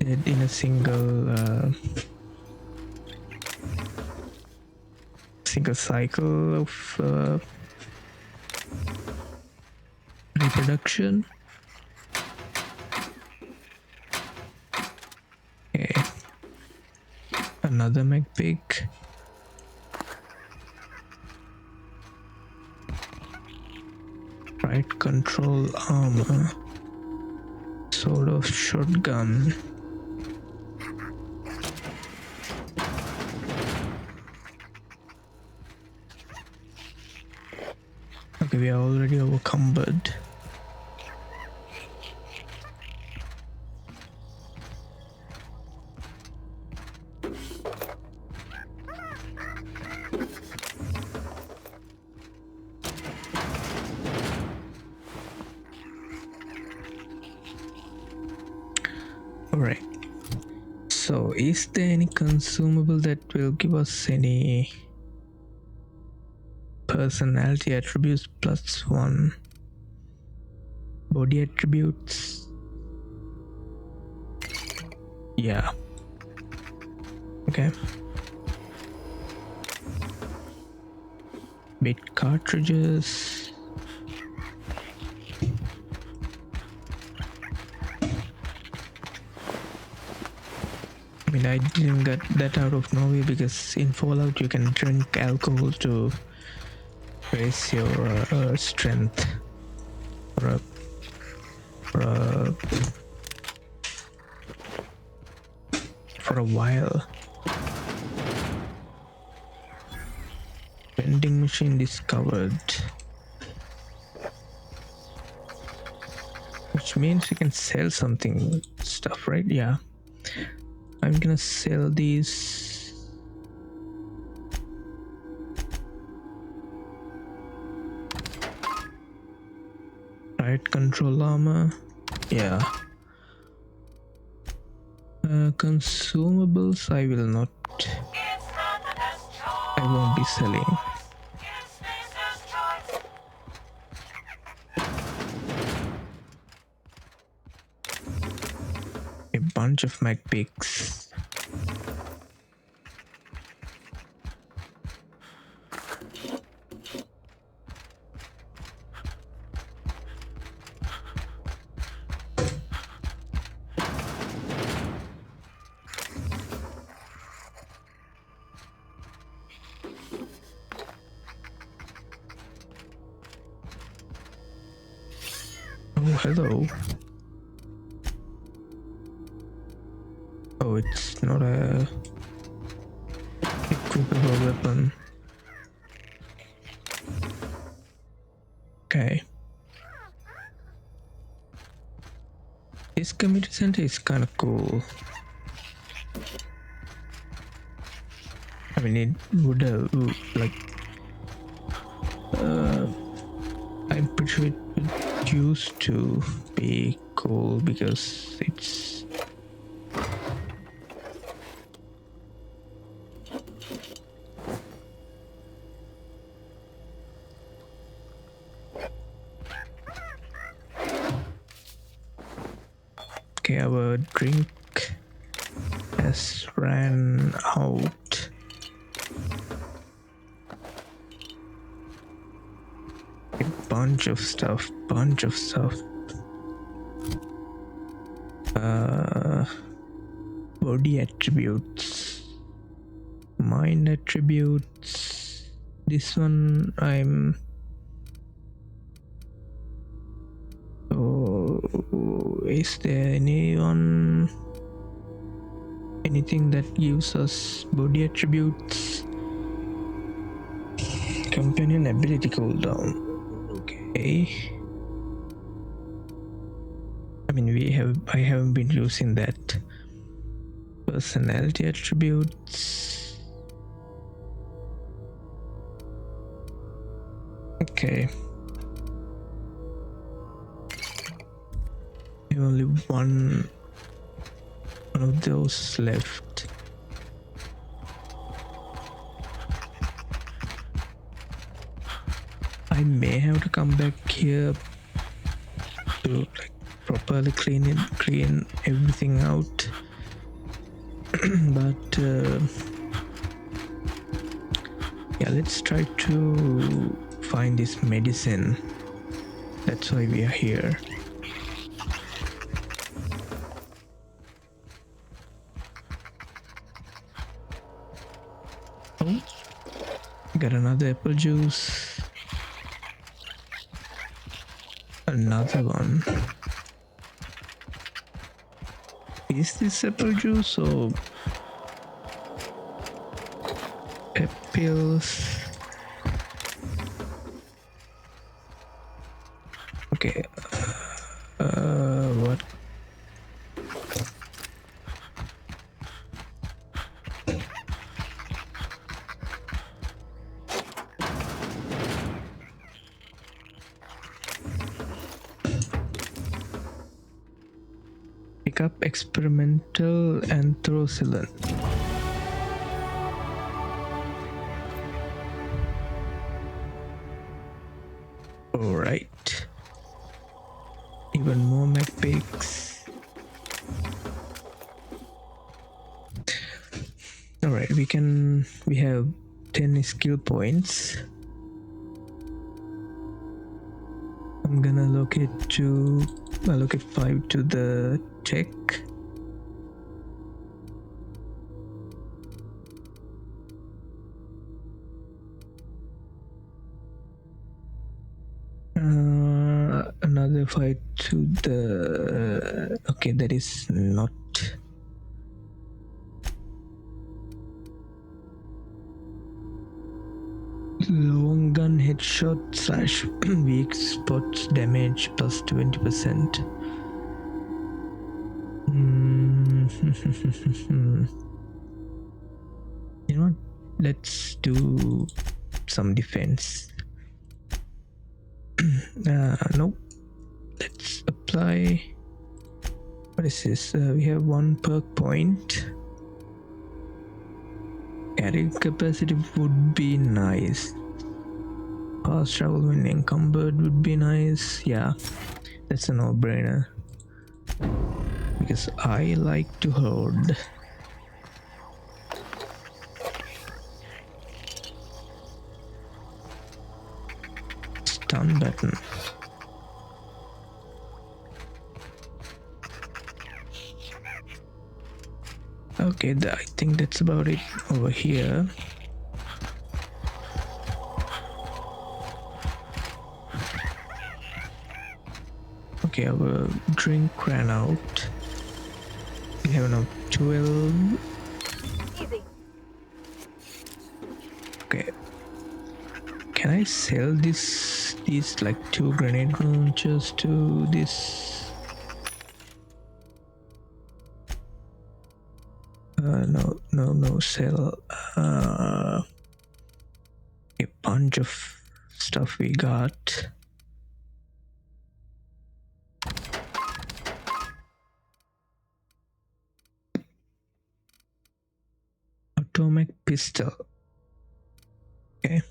dead in a single cycle of reproduction. Okay. Another MacPig. Right control armor. Sort of shotgun. Okay, we are already overcumbered. Alright. So, is there any consumable that will give us any personality attributes +1? Body attributes? Yeah. Okay. Bit cartridges. I mean, I didn't get that out of nowhere because in Fallout you can drink alcohol to raise your strength for a while. Vending machine discovered, which means we can sell something stuff, right? Yeah, I'm gonna sell these. Right control armor. Yeah. Consumables I will not. I won't be selling. A bunch of MacPigs. Oh, hello. Oh, it's not a equipable weapon. Okay. This community center is kind of cool. I mean, it would have, like, I'm pretty sure it used to be cool because it's okay. Our drink has ran out. A bunch of stuff. Body attributes, mind attributes. This one I'm. Oh, is there anything that gives us body attributes? Companion ability cooldown. Okay. I mean, I haven't been using that. Personality attributes. Okay. Only one of those left. I may have to come back here to like properly clean everything out. But yeah, let's try to find this medicine. That's why we are here. Oh, got another apple juice. Another one. Is this apple juice or pills? Okay. What? Pick up experimental anthracylin. Alright. Even more mech picks. Alright, we have 10 skill points. I'm gonna allocate 5 to the tech. Another 5 to the... Okay, that is not... Long gun headshot / weak spots damage plus 20%. You know what? Let's do some defense. Nope. Let's apply. What is this? We have 1 perk point. Carrying capacity would be nice. Fast travel when encumbered would be nice. Yeah, that's a no-brainer. Because I like to hold. Stun button. Okay, I think that's about it over here. Okay, our drink ran out. We have now 12. Easy. Okay. Can I sell these like 2 grenade launchers to this? No, sell. A bunch of stuff we got. automatic pistol. Okay.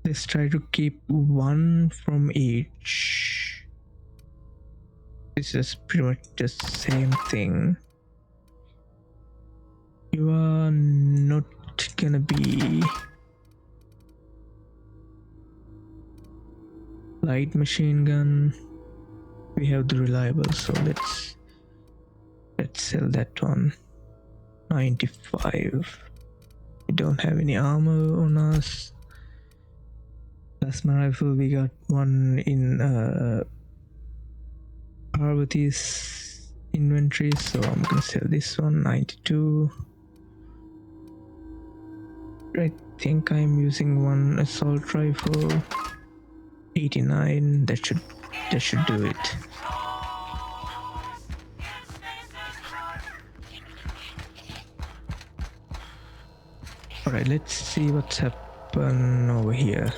Let's try to keep one from each. This is pretty much the same thing. You are not gonna be light machine gun. We have the reliable, so let's sell that one. 95. We don't have any armor on us. Plasma rifle, we got one in Parvati's inventory, so I'm gonna sell this one. 92. I think I'm using one assault rifle. 89. That should do it. Alright, let's see what's happened over here.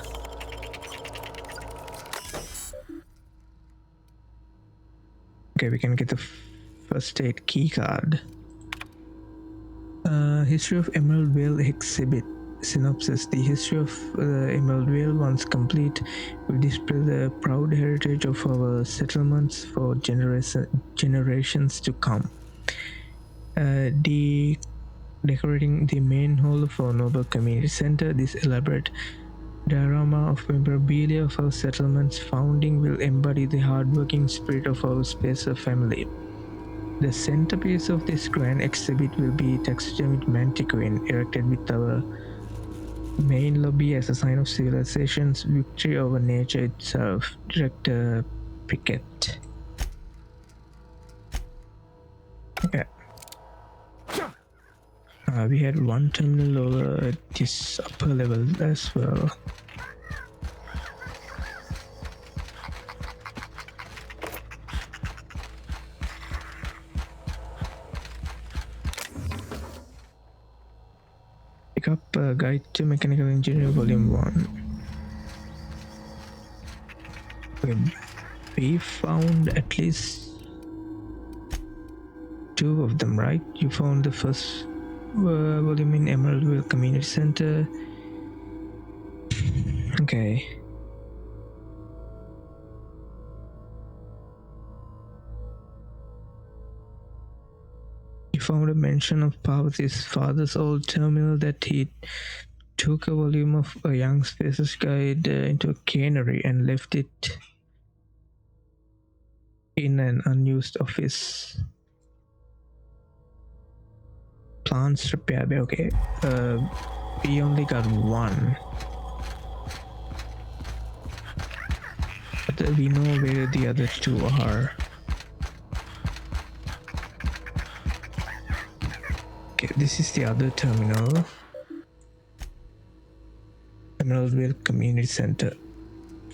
Okay, we can get the first aid key card. History of Emerald Vale exhibit. Synopsis. The history of Emerald Vale, once complete, will display the proud heritage of our settlements for generations to come. Decorating the main hall for Noble Community Center, this elaborate diorama of memorabilia of our settlement's founding will embody the hardworking spirit of our Spacer family. The centerpiece of this grand exhibit will be taxidermied mantiquine erected with our main lobby as a sign of civilization's victory over nature itself. Director Pickett. Okay. We had one terminal over at this upper level as well. Pick up Guide to Mechanical Engineering Volume 1. Okay, we found at least 2 of them, right? You found the first volume in Emeraldville Community Center. Okay. You found a mention of Parvati's father's old terminal that he took a volume of a young Spacer's Guide into a cannery and left it in an unused office. Plants repair bay. Okay, we only got one, but we know where the other 2 are. Okay, this is the other terminal. Emeraldville Community Center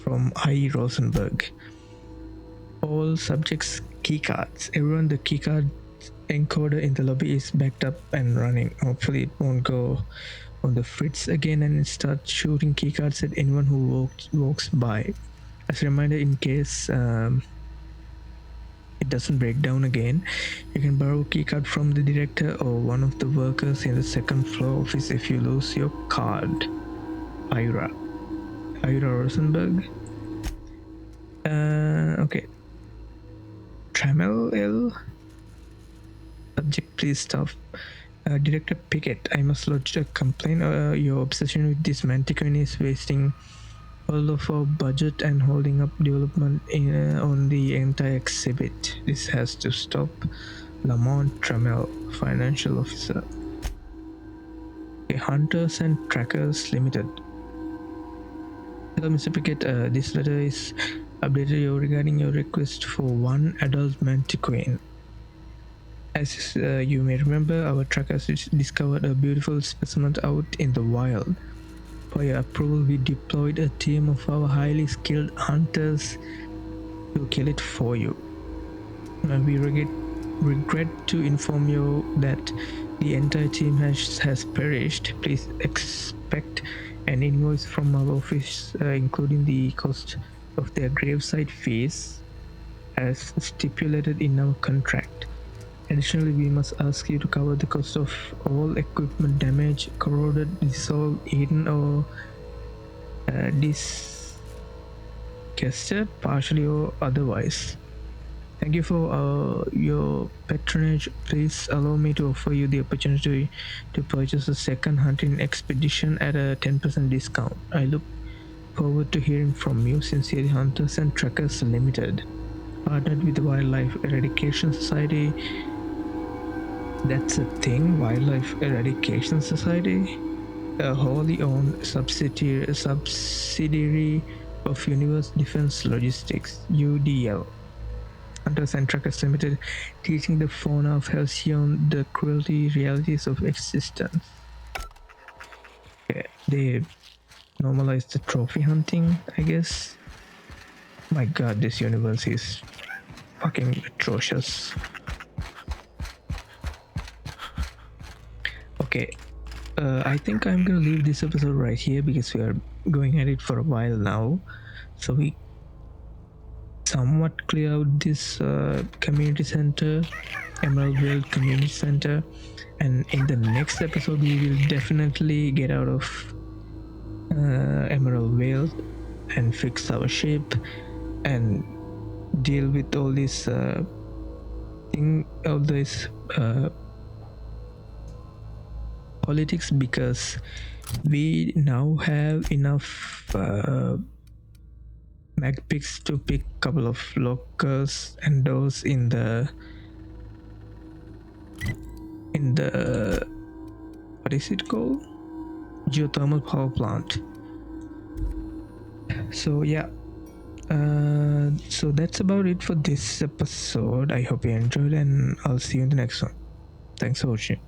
from I. Rosenberg. All subjects keycards. Everyone, the keycard encoder in the lobby is backed up and running. Hopefully it won't go on the fritz again and start shooting keycards at anyone who walks by. As a reminder, in case it doesn't break down again, you can borrow a keycard from the director or one of the workers in the second floor office if you lose your card. Ira Rosenberg. Okay. Trammell L. Subject, please stop. Director Pickett, I must lodge a complaint. Your obsession with this mantiquine is wasting all of our budget and holding up development on the entire exhibit. This has to stop. Lamont Trammell, Financial Officer. Okay, Hunters and Trackers Limited. Hello, Mr. Pickett. This letter is updated regarding your request for one adult mantiquine. As you may remember, our trackers discovered a beautiful specimen out in the wild. For your approval, we deployed a team of our highly skilled hunters to kill it for you. We regret to inform you that the entire team has perished. Please expect an invoice from our office, including the cost of their gravesite fees, as stipulated in our contract. Additionally, we must ask you to cover the cost of all equipment damaged, corroded, dissolved, eaten, or disgusted, partially or otherwise. Thank you for your patronage. Please allow me to offer you the opportunity to purchase a second hunting expedition at a 10% discount. I look forward to hearing from you. Sincerely, Hunters and Trackers Limited. Partnered with the Wildlife Eradication Society. That's a thing, Wildlife Eradication Society? A wholly owned subsidiary of Universe Defense Logistics, UDL. Hunters and Trackers Limited, teaching the fauna of Halcyon the cruelty realities of existence. Okay, they normalized the trophy hunting, I guess. My god, this universe is fucking atrocious. Okay, I think I'm gonna leave this episode right here because we are going at it for a while now. So we somewhat clear out this community center, Emerald Vale Community Center, and in the next episode we will definitely get out of Emerald Vale and fix our ship and deal with all this politics, because we now have enough mag picks to pick a couple of lockers and those in the what is it called, geothermal power plant. So yeah, so that's about it for this episode. I hope you enjoyed and I'll see you in the next one. Thanks for watching.